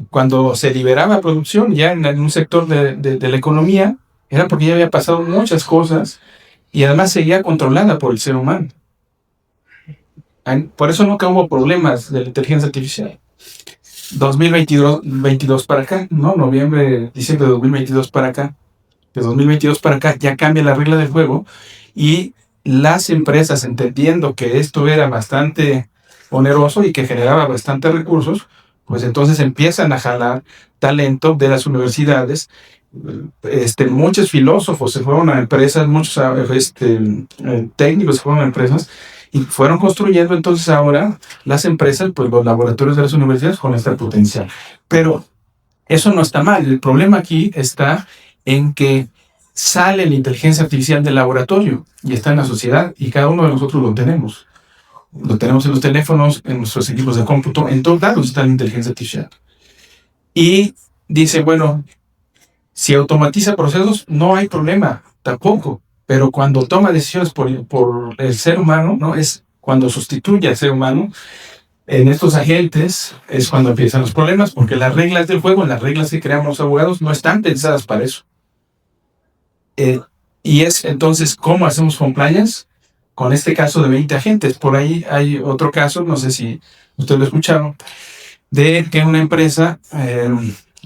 Cuando se liberaba producción, ya en un sector de la economía, era porque ya había pasado muchas cosas y además seguía controlada por el ser humano. Por eso nunca hubo problemas de la inteligencia artificial. 2022 para acá, ¿no? Diciembre de 2022 para acá. De 2022 para acá ya cambia la regla del juego y las empresas, entendiendo que esto era bastante oneroso y que generaba bastantes recursos, pues entonces empiezan a jalar talento de las universidades. Muchos filósofos se fueron a empresas, muchos técnicos se fueron a empresas y fueron construyendo entonces ahora las empresas, pues los laboratorios de las universidades con este potencial. Pero eso no está mal. El problema aquí está en que sale la inteligencia artificial del laboratorio y está en la sociedad y cada uno de nosotros lo tenemos. Lo tenemos en los teléfonos, en nuestros equipos de cómputo, en todos lados está la inteligencia artificial. Y dice, bueno, si automatiza procesos, no hay problema, tampoco. Pero cuando toma decisiones por el ser humano, ¿no? Es cuando sustituye al ser humano, en estos agentes es cuando empiezan los problemas, porque las reglas del juego, las reglas que creamos los abogados, no están pensadas para eso. Y es entonces, ¿cómo hacemos compliance? Con este caso de 20 agentes. Por ahí hay otro caso, no sé si ustedes lo escucharon, de que una empresa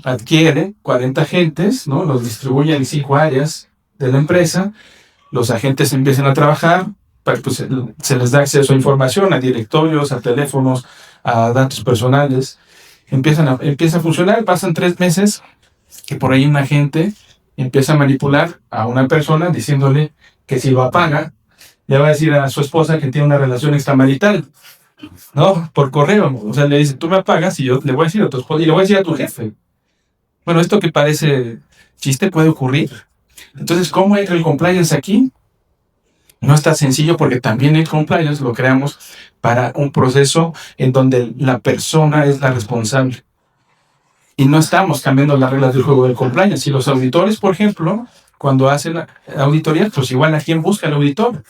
adquiere 40 agentes, ¿no? Los distribuye en 5 áreas de la empresa, los agentes empiezan a trabajar, pues, se les da acceso a información, a directorios, a teléfonos, a datos personales, empieza a funcionar, pasan 3 meses, que por ahí un agente empieza a manipular a una persona diciéndole que si lo apaga, le va a decir a su esposa que tiene una relación extramarital, ¿no? Por correo. O sea, le dice, tú me apagas y yo le voy a decir a tu esposa y le voy a decir a tu jefe. Bueno, esto que parece chiste puede ocurrir. Entonces, ¿cómo entra el compliance aquí? No está sencillo porque también el compliance lo creamos para un proceso en donde la persona es la responsable. Y no estamos cambiando las reglas del juego del compliance. Y los auditores, por ejemplo, cuando hacen auditorías, pues igual a quién busca el auditor.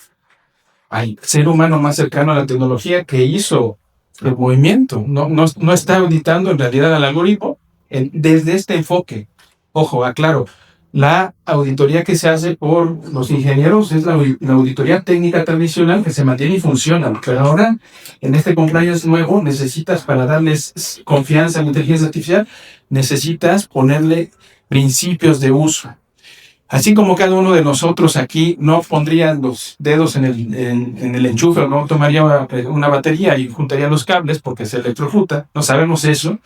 Hay ser humano más cercano a la tecnología que hizo el movimiento. No está auditando en realidad al algoritmo desde este enfoque. Ojo, aclaro, la auditoría que se hace por los ingenieros es la auditoría técnica tradicional que se mantiene y funciona. Pero ahora, en este compliance nuevo, necesitas, para darles confianza en la inteligencia artificial, necesitas ponerle principios de uso. Así como cada uno de nosotros aquí no pondría los dedos en el enchufe, o no tomaría una batería y juntaría los cables porque se electrocuta, no sabemos eso.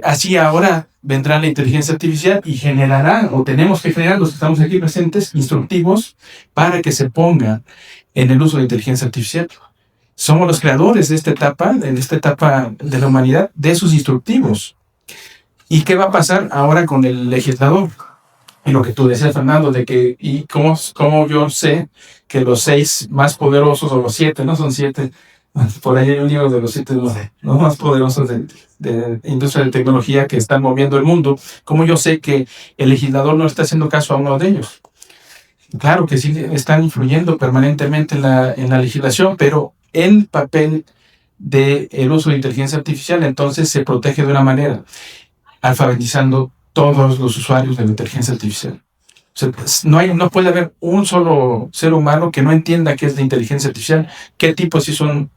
Así ahora vendrá la inteligencia artificial y generará, o tenemos que generar, los que estamos aquí presentes, instructivos para que se ponga en el uso de inteligencia artificial. Somos los creadores de esta etapa de la humanidad, de esos instructivos. ¿Y qué va a pasar ahora con el legislador? Y lo que tú decías, Fernando, de que, y cómo yo sé que los 6 más poderosos, o los 7, no son 7, por ahí hay un libro de los 7 los más poderosos de industria de tecnología que están moviendo el mundo, cómo yo sé que el legislador no está haciendo caso a uno de ellos. Claro que sí están influyendo permanentemente en la legislación, pero el papel del uso de inteligencia artificial entonces se protege de una manera, alfabetizando todos los usuarios de la inteligencia artificial. O sea, no puede haber un solo ser humano que no entienda qué es la inteligencia artificial, qué tipos sí son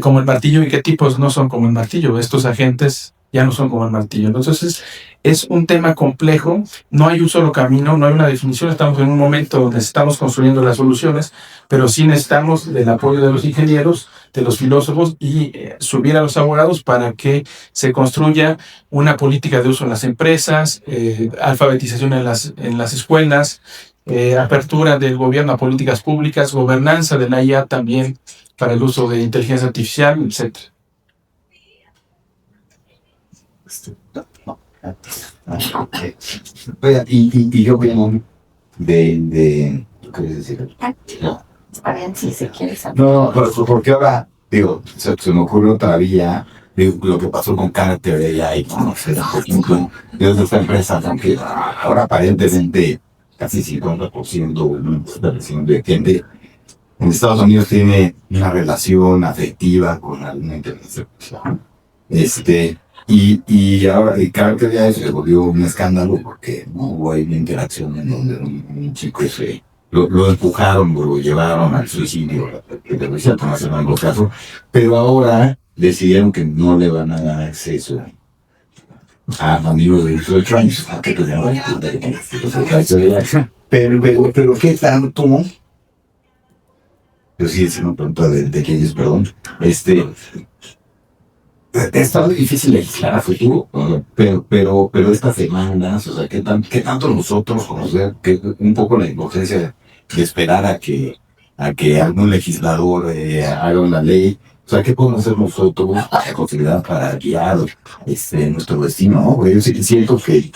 como el martillo y qué tipos no son como el martillo. Estos agentes ya no son como el martillo. Entonces es un tema complejo, no hay un solo camino, no hay una definición, estamos en un momento donde estamos construyendo las soluciones, pero sí necesitamos del apoyo de los ingenieros, de los filósofos y subir a los abogados para que se construya una política de uso en las empresas, alfabetización en las escuelas, apertura del gobierno a políticas públicas, gobernanza de la IA también para el uso de inteligencia artificial, etc. Oiga, y yo vengo de ¿qué quieres decir? Está bien, si se quiere saber. No, porque ahora, digo, se me ocurrió todavía lo que pasó con Carter y no sé, por ejemplo, de esta empresa, aunque ahora aparentemente casi 50% de gente en Estados Unidos tiene una relación afectiva con alguna inteligencia artificial. Y ahora Carter ya se volvió un escándalo porque no hubo ahí una interacción en donde un chico lo empujaron, lo llevaron al suicidio, no se dan caso, pero ahora decidieron que no le van a dar acceso a amigos de 18 años, pero ¿qué tanto? Yo sí decía una pregunta de quién es, perdón. Está difícil legislar a futuro, pero estas semanas, o sea, ¿qué tanto nosotros conocer que un poco la impotencia de esperar a que algún legislador haga una ley? O sea, ¿qué podemos hacer nosotros para guiar nuestro destino? ¿No? Yo sí siento que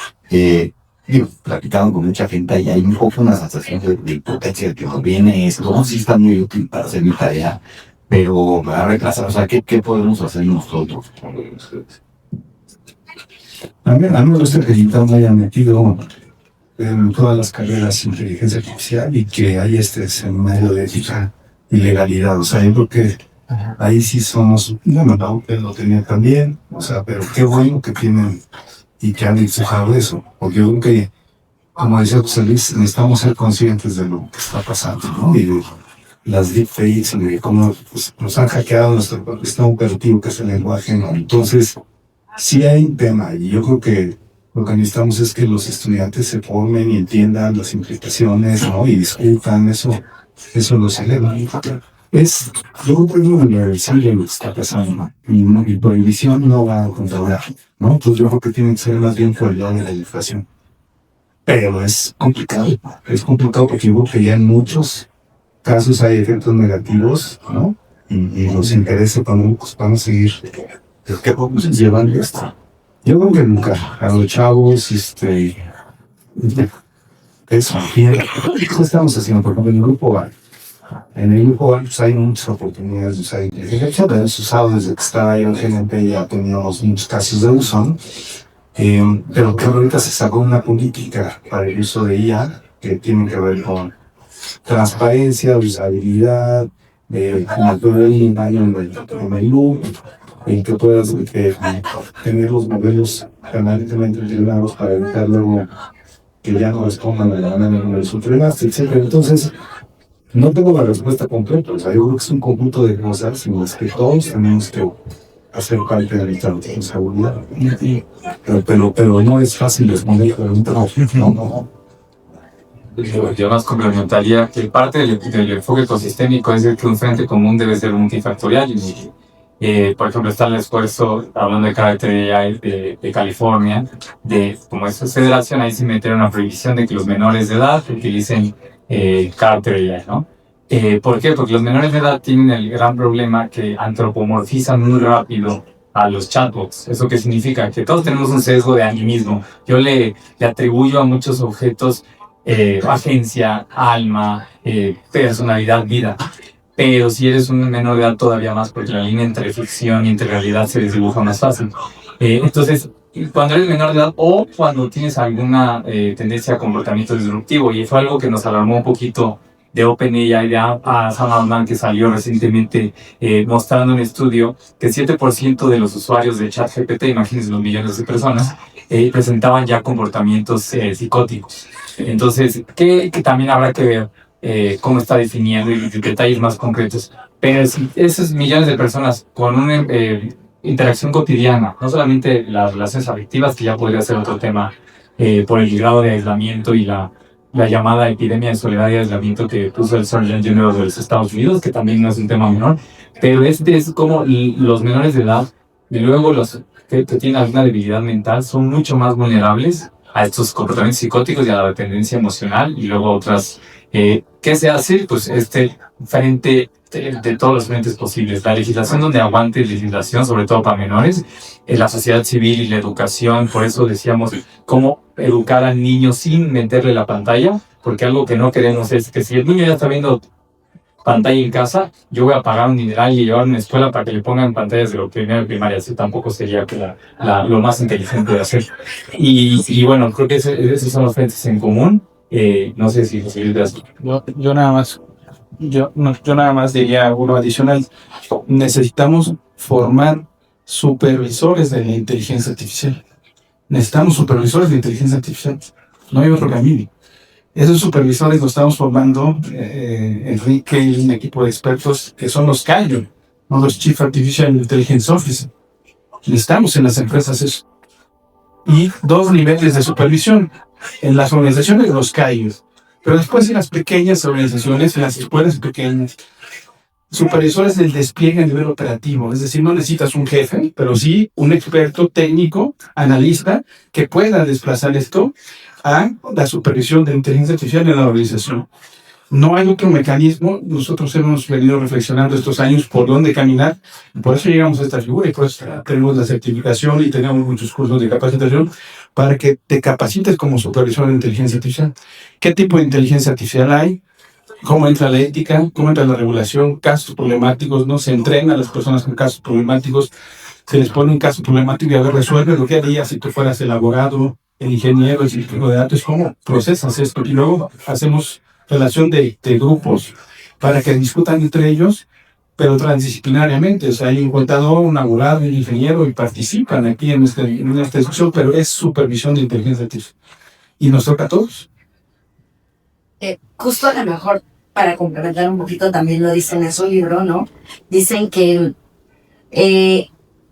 platicando con mucha gente y hay un poco una sensación de impotencia de que nos viene esto, sí está muy útil para hacer mi tarea, pero me va a retrasar. O sea, ¿qué podemos hacer nosotros? A mí me gusta que el INTA no haya metido en todas las carreras de inteligencia artificial y que hay escenario de ética y legalidad. O sea, yo creo que ahí sí somos, bueno, la UPE lo tenía también, o sea, pero qué bueno que tienen y que han empujado eso, porque yo creo que, como decía José Luis, necesitamos ser conscientes de lo que está pasando, ¿no? Y las deepfakes y de cómo pues, nos han hackeado nuestro sistema operativo, que es el lenguaje, ¿no? Entonces, sí hay un tema, y yo creo que lo que necesitamos es que los estudiantes se formen y entiendan las implicaciones, ¿no? Y discutan eso lo celebra. Yo creo que es lo irreversible lo que está pasando, ¿no? Y prohibición no va a controlar, ¿no? Entonces yo creo que tiene que ser más bien por el lado de la educación. Pero es complicado porque yo creo que ya en muchos casos hay efectos negativos, ¿no? Y los intereses económicos van a seguir. ¿Pero qué vamos llevando esto? Yo creo que nunca, a los chavos, eso, ¿qué estamos haciendo? Por ejemplo, en el grupo A. En el grupo A pues, hay muchas oportunidades, o sea, el hecho de haber usado desde que estaba ahí en GNP ya teníamos muchos casos de uso, ¿no? Pero que ahorita se sacó una política para el uso de IA que tiene que ver con transparencia, usabilidad, mantener un daño en el loop, en que puedas tener los modelos permanentemente entrenados para evitar luego que ya no respondan de la manera en el supremaste, etc. Entonces, no tengo la respuesta completa, o sea, yo creo que es un conjunto de cosas en las que todos tenemos que hacer parte de nuestra responsabilidad. Pero no es fácil responder preguntas. No. Yo más complementaría que parte del enfoque ecosistémico es que un frente común debe ser multifactorial. Por ejemplo, está el esfuerzo, hablando de carácter AI de California, como es federación, ahí sí meter una prohibición de que los menores de edad utilicen carácter AI, ¿no? ¿Por qué? Porque los menores de edad tienen el gran problema que antropomorfizan muy rápido a los chatbots. ¿Eso qué significa? Que todos tenemos un sesgo de animismo. Yo le atribuyo a muchos objetos agencia, alma, personalidad, vida. Pero si eres un menor de edad todavía más, porque la línea entre ficción y entre realidad se desdibuja más fácil. Entonces, cuando eres menor de edad o cuando tienes alguna tendencia a comportamiento disruptivo, y fue algo que nos alarmó un poquito de OpenAI, de Sam Altman, que salió recientemente mostrando un estudio que el 7% de los usuarios de ChatGPT, imagínense los millones de personas, presentaban ya comportamientos psicóticos. Entonces, que también habrá que ver cómo está definiendo y detalles más concretos. Pero si esos millones de personas con una interacción cotidiana, no solamente las relaciones afectivas, que ya podría ser otro tema por el grado de aislamiento y la llamada epidemia de soledad y aislamiento que puso el Surgeon General de los Estados Unidos, que también no es un tema menor, pero es como los menores de edad y luego los que tienen alguna debilidad mental son mucho más vulnerables a estos comportamientos psicóticos y a la dependencia emocional, y luego otras. ¿Qué se hace? Pues frente de todos los frentes posibles. La legislación donde aguante legislación, sobre todo para menores, la sociedad civil y la educación. Por eso decíamos cómo educar al niño sin meterle la pantalla, porque algo que no queremos es que si el niño ya está viendo pantalla en casa, yo voy a pagar un dineral y llevar a una escuela para que le pongan pantallas de lo primero y primaria. Eso tampoco sería lo más inteligente de hacer. Y bueno, creo que esos son los frentes en común. No sé si José Luis. Yo nada más diría uno adicional. Necesitamos formar supervisores de la inteligencia artificial. Necesitamos supervisores de inteligencia artificial. No hay otro camino. Esos supervisores los estamos formando Enrique y un equipo de expertos que son los CAIO, no los Chief Artificial Intelligence Officer. Necesitamos en las empresas eso. Y 2 niveles de supervisión. En las organizaciones, los CAIO. Pero después en las pequeñas organizaciones, en las escuelas pequeñas, supervisores del despliegue a nivel operativo. Es decir, no necesitas un jefe, pero sí un experto técnico, analista, que pueda desplazar esto a la supervisión de inteligencia artificial en la organización. No hay otro mecanismo. Nosotros hemos venido reflexionando estos años por dónde caminar. Por eso llegamos a esta figura y por eso tenemos la certificación y tenemos muchos cursos de capacitación para que te capacites como supervisor de inteligencia artificial. ¿Qué tipo de inteligencia artificial hay? ¿Cómo entra la ética? ¿Cómo entra la regulación? Casos problemáticos, ¿no? Se entrena a las personas con casos problemáticos, se les pone un caso problemático y a ver, resuelve lo que harías si tú fueras el abogado, el ingeniero, el científico de datos. ¿Cómo procesas esto? Y luego hacemos relación de grupos para que discutan entre ellos, pero transdisciplinariamente. O sea, hay un contador, un abogado, un ingeniero y participan aquí en esta discusión, pero es supervisión de inteligencia artificial. Y nos toca a todos. Justo a lo mejor para complementar un poquito, también lo dicen en su libro, ¿no? Dicen que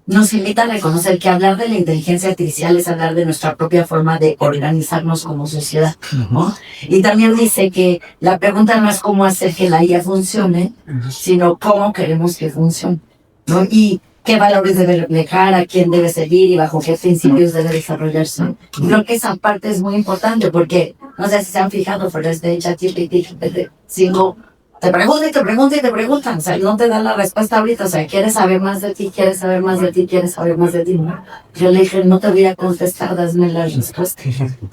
nos invitan a reconocer que hablar de la inteligencia artificial es hablar de nuestra propia forma de organizarnos como sociedad, ¿no? Y también dice que la pregunta no es cómo hacer que la IA funcione, sino cómo queremos que funcione, ¿no? Y qué valores debe reflejar, a quién debe servir y bajo qué principios debe desarrollarse. Creo que esa parte es muy importante porque, no sé si se han fijado, pero este ChatGPT 5 te pregunta y te pregunta y te preguntan, o sea, no te dan la respuesta ahorita, o sea, quieres saber más de ti, quieres saber más de ti, quieres saber más de ti, ¿no? Yo le dije, no te voy a contestar, dasme la respuesta,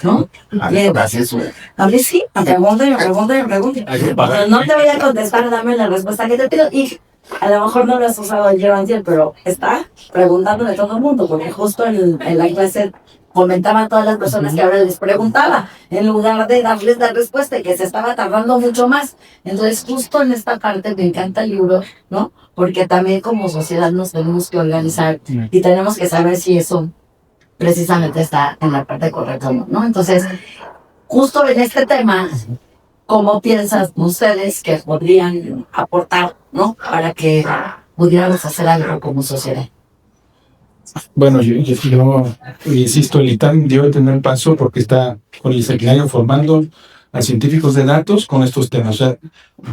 ¿no? Gracias. A mí sí, me pregunta y me pregunta y me pregunta. Pero no te voy a contestar, dame la respuesta que te pido. Y a lo mejor no lo has usado ayer o antier, pero está preguntándole a todo el mundo, porque justo en la clase comentaban todas las personas que ahora les preguntaba, en lugar de darles la respuesta y que se estaba tardando mucho más. Entonces, justo en esta parte me encanta el libro, ¿no? Porque también como sociedad nos tenemos que organizar y tenemos que saber si eso precisamente está en la parte correcta o no, ¿no? Entonces, justo en este tema, ¿cómo piensan ustedes que podrían aportar, ¿no? Para que pudiéramos hacer algo como sociedad. Bueno, yo insisto, el ITAM debe tener paso porque está con el seminario formando a científicos de datos con estos temas. O sea,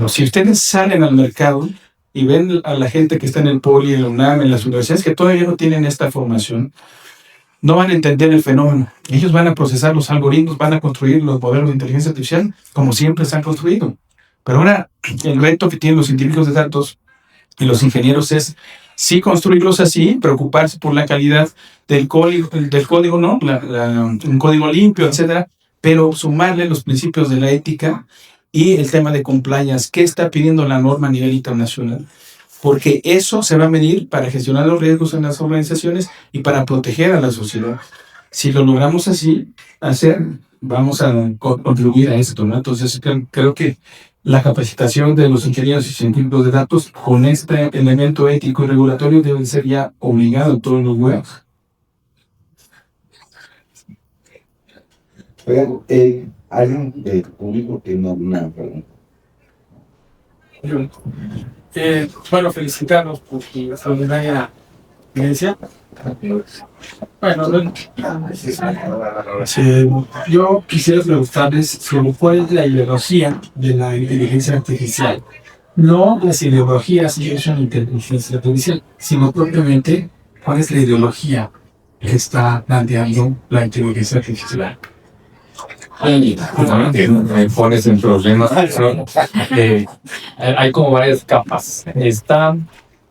si ustedes salen al mercado y ven a la gente que está en el Poli, en la UNAM, en las universidades que todavía no tienen esta formación, no van a entender el fenómeno. Ellos van a procesar los algoritmos, van a construir los modelos de inteligencia artificial como siempre se han construido. Pero ahora el reto que tienen los científicos de datos y los ingenieros es sí construirlos así, preocuparse por la calidad del código, ¿no? Un código limpio, etcétera, pero sumarle los principios de la ética y el tema de compliance, qué está pidiendo la norma a nivel internacional. Porque eso se va a medir para gestionar los riesgos en las organizaciones y para proteger a la sociedad. Si lo logramos así vamos a contribuir a esto, ¿no? Entonces creo que la capacitación de los ingenieros y científicos de datos con este elemento ético y regulatorio debe ser ya obligado en todos los webs. Oigan, alguien del público que no una pregunta. Bueno, felicitarlos por su extraordinaria vivencia. Bueno, yo quisiera preguntarles sobre cuál es la ideología de la inteligencia artificial. No las ideologías que usan inteligencia artificial, sino propiamente cuál es la ideología que está planteando la inteligencia artificial. Me pones en problemas. Hay como varias capas. Está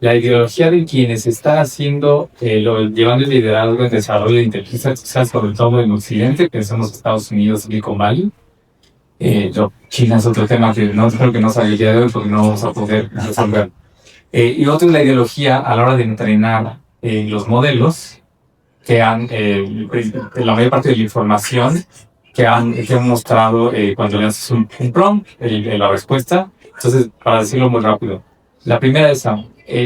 la ideología de quienes están haciendo, llevando el liderazgo en desarrollo de inteligencia artificial, sobre todo en Occidente, pensamos Estados Unidos, Silicon Valley. China es otro tema que no creo que no salga el día de hoy porque no vamos a poder resolver. Y otro es la ideología a la hora de entrenar los modelos que han, la mayor parte de la información que han mostrado cuando le haces un prompt, la respuesta. Entonces, para decirlo muy rápido, la primera es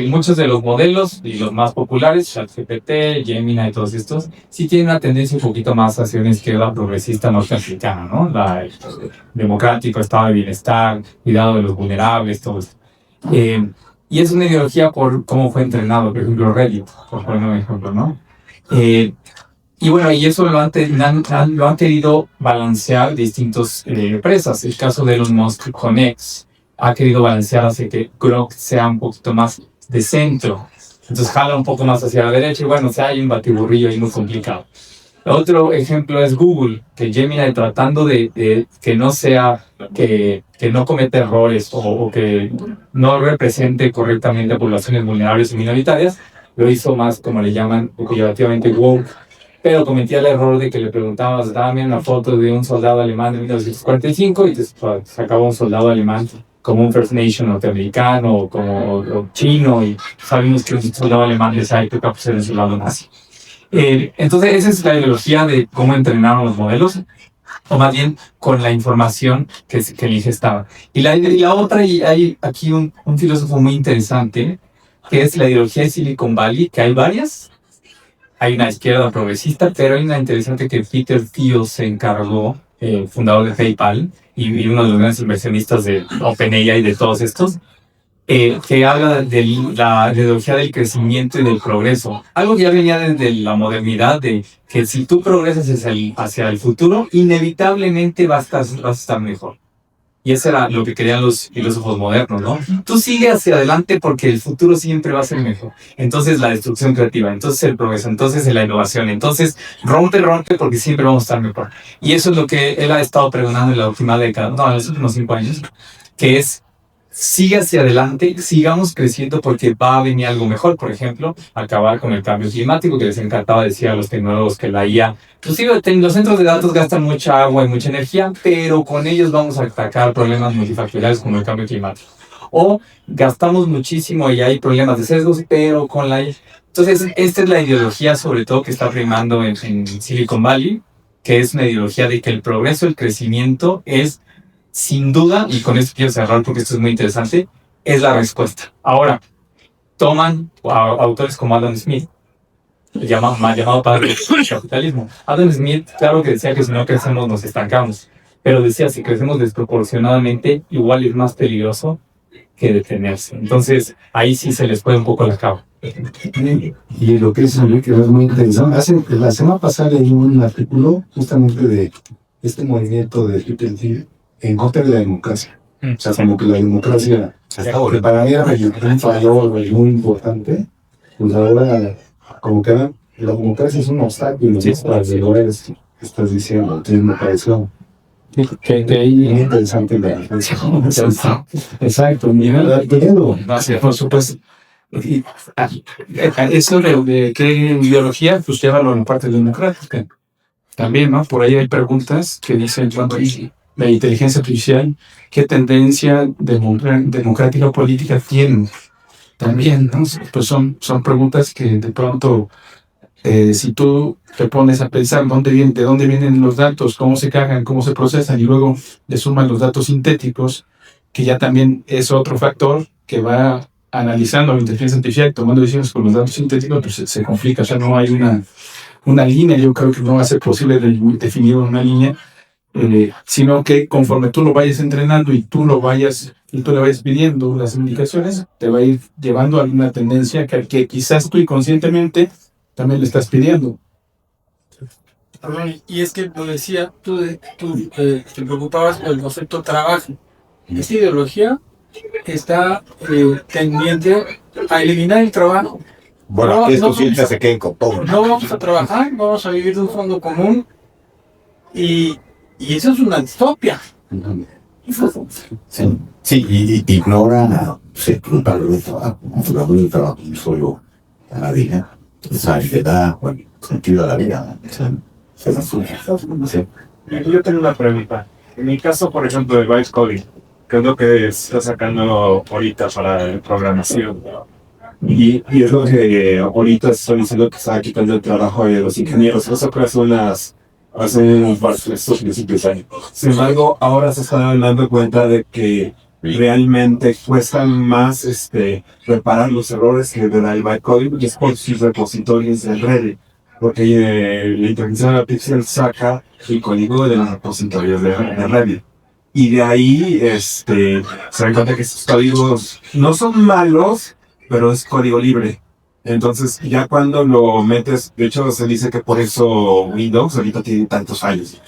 muchos de los modelos y los más populares, ChatGPT, Gemini y todos estos, sí tienen una tendencia un poquito más hacia una izquierda progresista norteamericana, ¿no? Democrático, estado de bienestar, cuidado de los vulnerables, todo esto. Y es una ideología por cómo fue entrenado, por ejemplo, Reddit, por poner un ejemplo, ¿no? Y bueno, y eso lo han querido balancear distintas empresas. El caso de Elon Musk con X ha querido balancear hacia que Grok sea un poquito más de centro. Entonces jala un poco más hacia la derecha y bueno, hay un batiburrillo ahí muy complicado. Otro ejemplo es Google, que Gemini tratando de que no sea, que no cometa errores o que no represente correctamente a poblaciones vulnerables y minoritarias, lo hizo más, como le llaman, peyorativamente woke. Pero cometía el error de que le preguntabas, dame una foto de un soldado alemán de 1945 y te sacaba un soldado alemán como un First Nation norteamericano o como chino, y sabemos que un soldado alemán de esa época pues era un soldado nazi. Entonces esa es la ideología de cómo entrenaron los modelos, o más bien con la información que les estaba. Y la otra, y hay aquí un filósofo muy interesante, que es la ideología de Silicon Valley, que hay varias. Hay una izquierda progresista, pero hay una interesante que Peter Thiel se encargó fundador de PayPal y uno de los grandes inversionistas de OpenAI y de todos estos, que habla de la ideología del crecimiento y del progreso. Algo que ya venía desde la modernidad, de que si tú progresas hacia el futuro, inevitablemente vas a estar mejor. Y eso era lo que querían los filósofos modernos, ¿no? Tú sigue hacia adelante porque el futuro siempre va a ser mejor. Entonces la destrucción creativa, entonces el progreso, entonces la innovación, entonces rompe porque siempre vamos a estar mejor. Y eso es lo que él ha estado pregonando en la última década, no, en los últimos 5 años, que es sigue hacia adelante, sigamos creciendo porque va a venir algo mejor. Por ejemplo, acabar con el cambio climático, que les encantaba decir a los tecnólogos que la IA, inclusive los centros de datos gastan mucha agua y mucha energía, pero con ellos vamos a atacar problemas multifactoriales como el cambio climático. O gastamos muchísimo y hay problemas de sesgos, pero con la IA. Entonces, esta es la ideología sobre todo que está primando en Silicon Valley, que es una ideología de que el progreso, el crecimiento es sin duda, y con esto quiero cerrar porque esto es muy interesante, es la respuesta. Ahora, toman a autores como Adam Smith, llamado padre del capitalismo. Adam Smith, claro que decía que si no crecemos nos estancamos, pero decía si crecemos desproporcionadamente, igual es más peligroso que detenerse. Entonces, ahí sí se les puede un poco la cabo. Y lo que dice Enrique es muy interesante. La semana pasada leí un artículo justamente de este movimiento de Peter Thiel en contra de la democracia. O sea, como que la democracia, que para mí era un valor muy importante, pues ahora, como que la democracia es un obstáculo para lograr esto que estás diciendo. Entonces me pareció muy interesante la reflexión. Exacto, mira, Gracias, por supuesto. Y, eso de qué ideología, pues llévalo a la parte democrática. También, ¿no? Por ahí hay preguntas que dicen, cuando la inteligencia artificial, ¿qué tendencia democrática o política tiene? También, ¿no? Pues son preguntas que de pronto, si tú te pones a pensar de dónde vienen los datos, cómo se cargan, cómo se procesan, y luego le suman los datos sintéticos, que ya también es otro factor que va analizando la inteligencia artificial y tomando decisiones con los datos sintéticos, pues se complica. O sea, no hay una línea. Yo creo que no va a ser posible definir una línea, sino que conforme tú lo vayas entrenando y tú le vayas pidiendo las indicaciones, te va a ir llevando a una tendencia que quizás tú inconscientemente también le estás pidiendo. Y es que lo decía, tú te preocupabas por el concepto trabajo. Esta ideología está tendiente a eliminar el trabajo. Bueno, estos siempre se queden con todo. No vamos a trabajar, vamos a vivir de un fondo común y eso es una distopia. Sí, y ignora el valor del trabajo. El valor del trabajo no solo a la vida, o sea, le da sentido a la vida. Sí. Yo tengo una pregunta. En mi caso, por ejemplo, de Vibe Coding, que es lo que está sacando ahorita para programación. Y es lo que ahorita estoy diciendo que está quitando el trabajo de los ingenieros. Eso fue hace un par de principios años. Sin embargo, ahora se están dando cuenta de que realmente cuesta más reparar los errores que de la Vibe Coding, y es por sus repositorios de Reddit. Porque la inteligencia artificial saca el código de los repositorios de Reddit. Y de ahí se dan cuenta que estos códigos no son malos, pero es código libre. Entonces, ya cuando lo metes, de hecho se dice que por eso Windows ahorita tiene tantos fallos.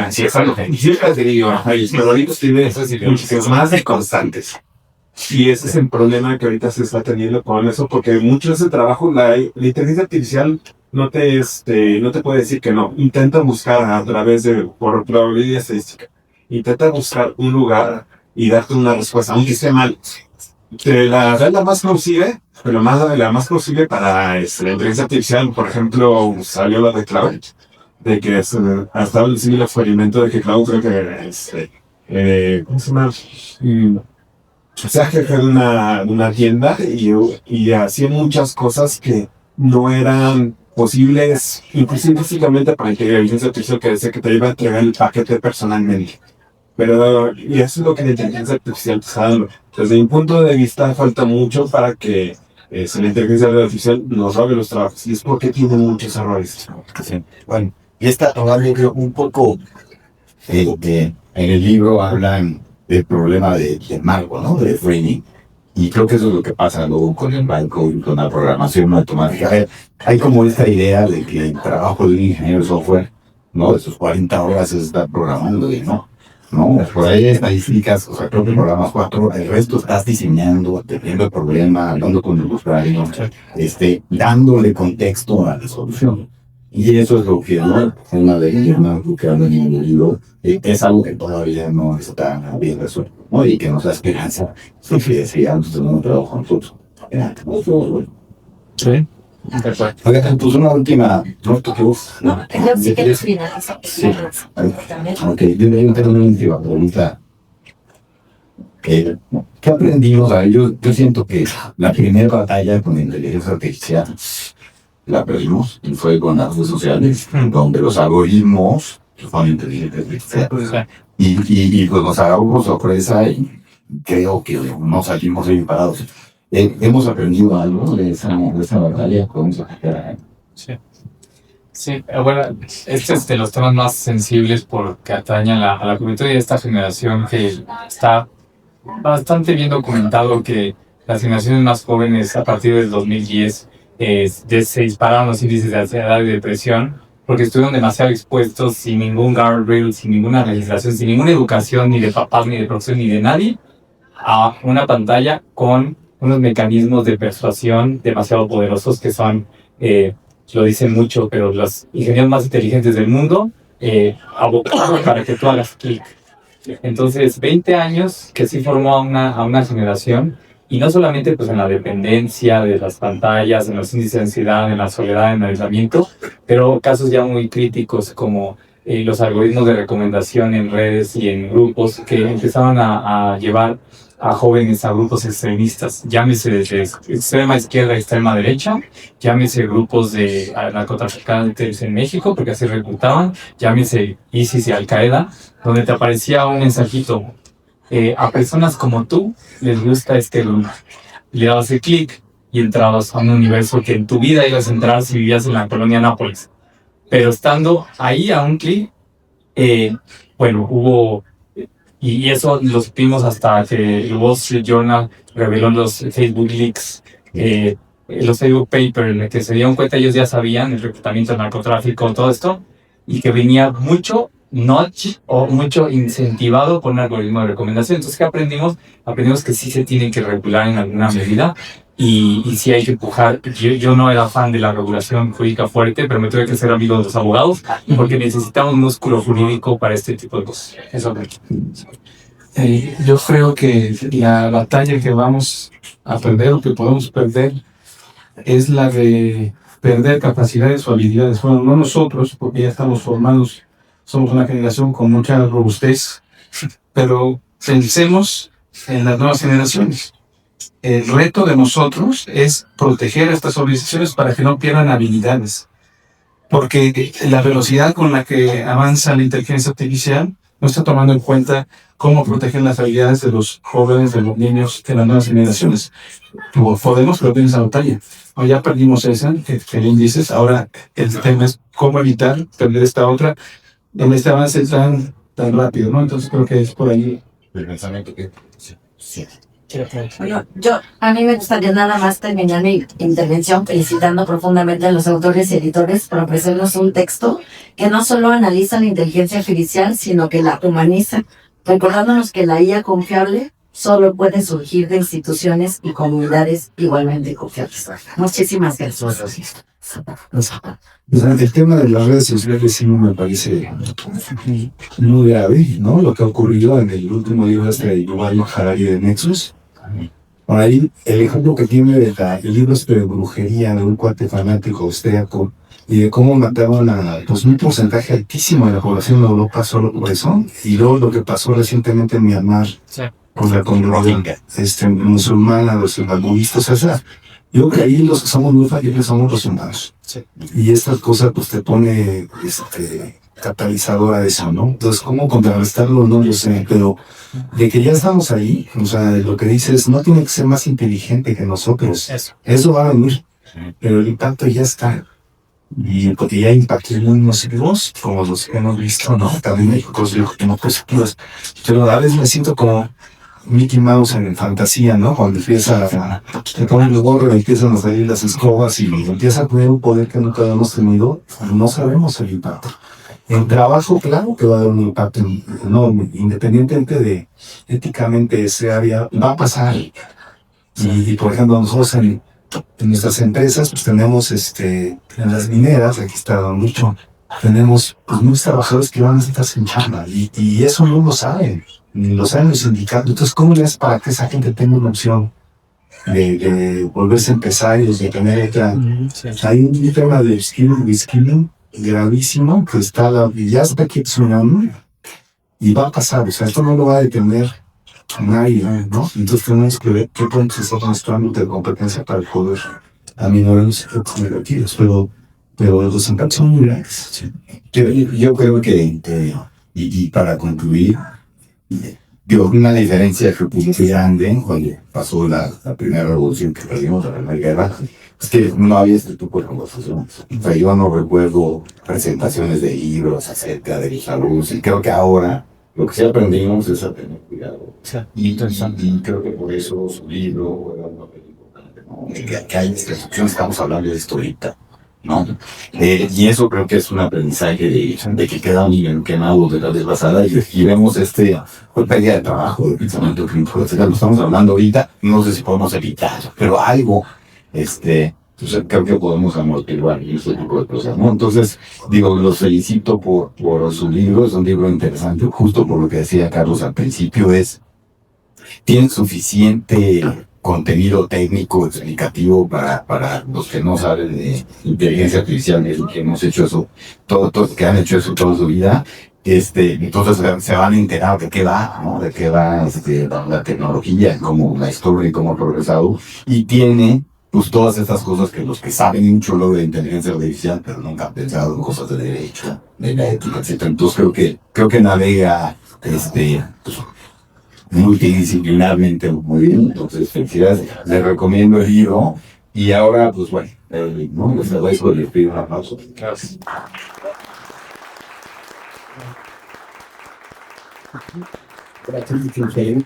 Sí, es algo que siempre te digo, pero ahorita tiene muchísimos más de constantes. Y ese es el problema que ahorita se está teniendo con eso, porque mucho de ese trabajo, la inteligencia artificial no te puede decir que no. Intenta buscar a través por probabilidad estadística. Intenta buscar un lugar y darte una respuesta, aunque esté mal. La más plausible, pero la más plausible para la inteligencia artificial, por ejemplo, salió la de Cloud, de que hasta haciendo el experimento de que Cloud creo que ¿cómo se llama? Se jefe de una tienda y hacía muchas cosas que no eran posibles, inclusive físicamente, para la inteligencia artificial, que decía que te iba a entregar el paquete personalmente. Y eso es lo que la inteligencia artificial te está dando. Desde mi punto de vista, falta mucho para que la inteligencia artificial nos robe los trabajos. Y es porque tiene muchos errores. Sí. Bueno, y esta hablando un poco En el libro hablan del problema de Marco, ¿no? De framing. Y creo que eso es lo que pasa luego con el bytecode, con la programación automática. Hay como esta idea de que el trabajo de un ingeniero de software, ¿no? De sus 40 horas es estar programando y no. Por ahí hay estadísticas, o sea, creo que programas 4, el resto estás diseñando, atendiendo el problema, hablando con el usuario, dándole contexto a la solución. Y eso es lo que, ¿no? Una de ellas, ¿no? Lo que habla en el libro, es algo que todavía no está bien resuelto, ¿no? Y que nos da esperanza, que sigamos teniendo un trabajo nosotros. Sí. Oiga, pues una última, ¿no? ¿Qué vos? No, yo sí que finalizar. Sí. Ok, yo tengo una última pregunta. ¿Qué aprendimos? Yo siento que la primera batalla con la inteligencia artificial la perdimos, y fue con las redes sociales, donde los algoritmos son inteligencia artificial. Y pues nos agarramos sorpresa y creo que no salimos bien parados. Hemos aprendido algo de esa batalla, podemos aplicar. Sí, bueno, este es de los temas más sensibles porque atañen a la juventud de esta generación, que está bastante bien documentado que las generaciones más jóvenes a partir del 2010 se dispararon los índices de ansiedad y depresión porque estuvieron demasiado expuestos sin ningún guardrail, sin ninguna legislación, sin ninguna educación ni de papás, ni de profesor, ni de nadie, a una pantalla con unos mecanismos de persuasión demasiado poderosos que son, lo dicen mucho, pero los ingenieros más inteligentes del mundo abocados para que tú hagas clic. Entonces, 20 años que sí formó a una generación, y no solamente pues en la dependencia de las pantallas, en los índices de ansiedad, en la soledad, en el aislamiento, pero casos ya muy críticos como los algoritmos de recomendación en redes y en grupos que empezaban a llevar a jóvenes a grupos extremistas, llámese desde extrema izquierda a extrema derecha, llámese grupos de narcotraficantes en México, porque así reclutaban, llámese ISIS y Al-Qaeda, donde te aparecía un mensajito. A personas como tú les gusta este grupo. Le dabas el clic y entrabas a un universo que en tu vida ibas a entrar si vivías en la colonia Nápoles. Pero estando ahí a un clic, bueno, hubo... Y eso lo supimos hasta que el Wall Street Journal reveló los Facebook Leaks, los Facebook Papers, en el que se dieron cuenta, ellos ya sabían el reclutamiento del narcotráfico, todo esto, y que venía mucho notch o mucho incentivado por un algoritmo de recomendación. Entonces, ¿qué aprendimos? Aprendimos que sí se tienen que regular en alguna medida y sí hay que empujar. Yo no era fan de la regulación jurídica fuerte, pero me tuve que ser amigo de los abogados porque necesitamos músculo jurídico para este tipo de cosas. Eso yo creo que la batalla que vamos a perder o que podemos perder es la de perder capacidades o habilidades. Bueno, no nosotros, porque ya estamos formados, somos una generación con mucha robustez, pero pensemos en las nuevas generaciones. El reto de nosotros es proteger a estas organizaciones para que no pierdan habilidades, porque la velocidad con la que avanza la inteligencia artificial no está tomando en cuenta cómo proteger las habilidades de los jóvenes, de los niños, de las nuevas generaciones. Podemos perder esa batalla. O ya perdimos esa, que bien dices, ahora el tema es cómo evitar perder esta otra en este avance tan rápido, ¿no? Entonces creo que es por ahí el pensamiento que... Sí. Bueno, a mí me gustaría nada más terminar mi intervención felicitando profundamente a los autores y editores por ofrecernos un texto que no solo analiza la inteligencia artificial, sino que la humaniza, recordándonos que la IA confiable solo puede surgir de instituciones y comunidades igualmente confiables. Muchísimas gracias. El tema de las redes sociales sí me parece muy grave, ¿no? Lo que ha ocurrido en el último libro de Yuval Harari de Nexus. Por ahí, el ejemplo que tiene el libro de brujería de un cuate fanático austríaco y de cómo mataron a un porcentaje altísimo de la población de Europa solo por eso. Y luego lo que pasó recientemente en Myanmar con la comunidad musulmana, los budistas, o sea, yo creo que ahí los que somos muy frágiles somos los humanos. Sí. Y esta cosa pues te pone catalizadora de eso, ¿no? Entonces, ¿cómo contrarrestarlo? No lo sé, pero de que ya estamos ahí, o sea, lo que dices, no tiene que ser más inteligente que nosotros. Eso va a venir, pero el impacto ya está. y porque hay impactos muy nocivos, como los que hemos visto, ¿no? También hay cosas que no positivas. Pero a veces me siento como Mickey Mouse en fantasía, ¿no? Cuando empieza a poner el gorro y empiezan a salir las escobas y empieza a tener un poder que nunca habíamos tenido, no sabemos el impacto. En trabajo, claro que va a haber un impacto enorme, independientemente de éticamente ese área, va a pasar. Y por ejemplo, nosotros en nuestras empresas, pues tenemos en las mineras, aquí está mucho, tenemos pues, muchos trabajadores que van a estar sin chamba y eso no lo saben, ni lo saben los sindicatos. Entonces, ¿cómo le haces para que esa gente tenga una opción de volverse empresarios, de tener otra? Hay un tema de skilling gravísimo que ya está aquí tsunami y va a pasar, o sea, esto no lo va a detener nadie, ¿no? Entonces tenemos que ver qué podemos hacer en nuestro ámbito de competencia para poder aminorar los efectos negativos, pero los impactos son muy grandes. Sí. Yo creo que, y para concluir, digo, una diferencia que muy grande cuando pasó la primera revolución que perdimos, la primera guerra, es que no había este tipo de conversaciones. O sea, yo no recuerdo presentaciones de libros acerca de salud, y creo que ahora lo que sí aprendimos es a tener cuidado. Y creo que por eso su libro era un papel importante, ¿no? Que hay esta discusión, estamos hablando de esto ahorita, ¿no? Y eso creo que es un aprendizaje de que queda un nivel quemado de la desbasada y vemos pérdida de trabajo, de pensamiento crítico, etcétera. Lo estamos hablando ahorita, no sé si podemos evitar, pero algo, entonces creo que podemos amortiguar ese tipo de cosas, ¿no? Entonces, digo, los felicito por su libro, es un libro interesante, justo por lo que decía Carlos al principio, tiene suficiente contenido técnico, explicativo para los que no saben de inteligencia artificial, que hemos hecho eso, que han hecho eso toda su vida. Entonces se van a enterar de qué va, ¿no? De qué va la tecnología, cómo la historia y cómo ha progresado. Y tiene pues todas estas cosas que los que saben mucho luego de inteligencia artificial, pero nunca han pensado en cosas de derecho, de la ética, etc. Entonces creo que navega pues, multidisciplinarmente muy bien. Entonces, felicidades, les recomiendo el libro. Y ahora, pues bueno, ¿no? Les agradezco, les pido un aplauso. Gracias.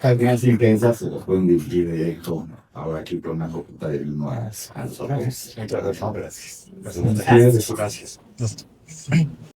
Algunas intensas se los pueden dirigir directo ahora aquí con una copa de vino a nosotros. Muchas gracias. Gracias.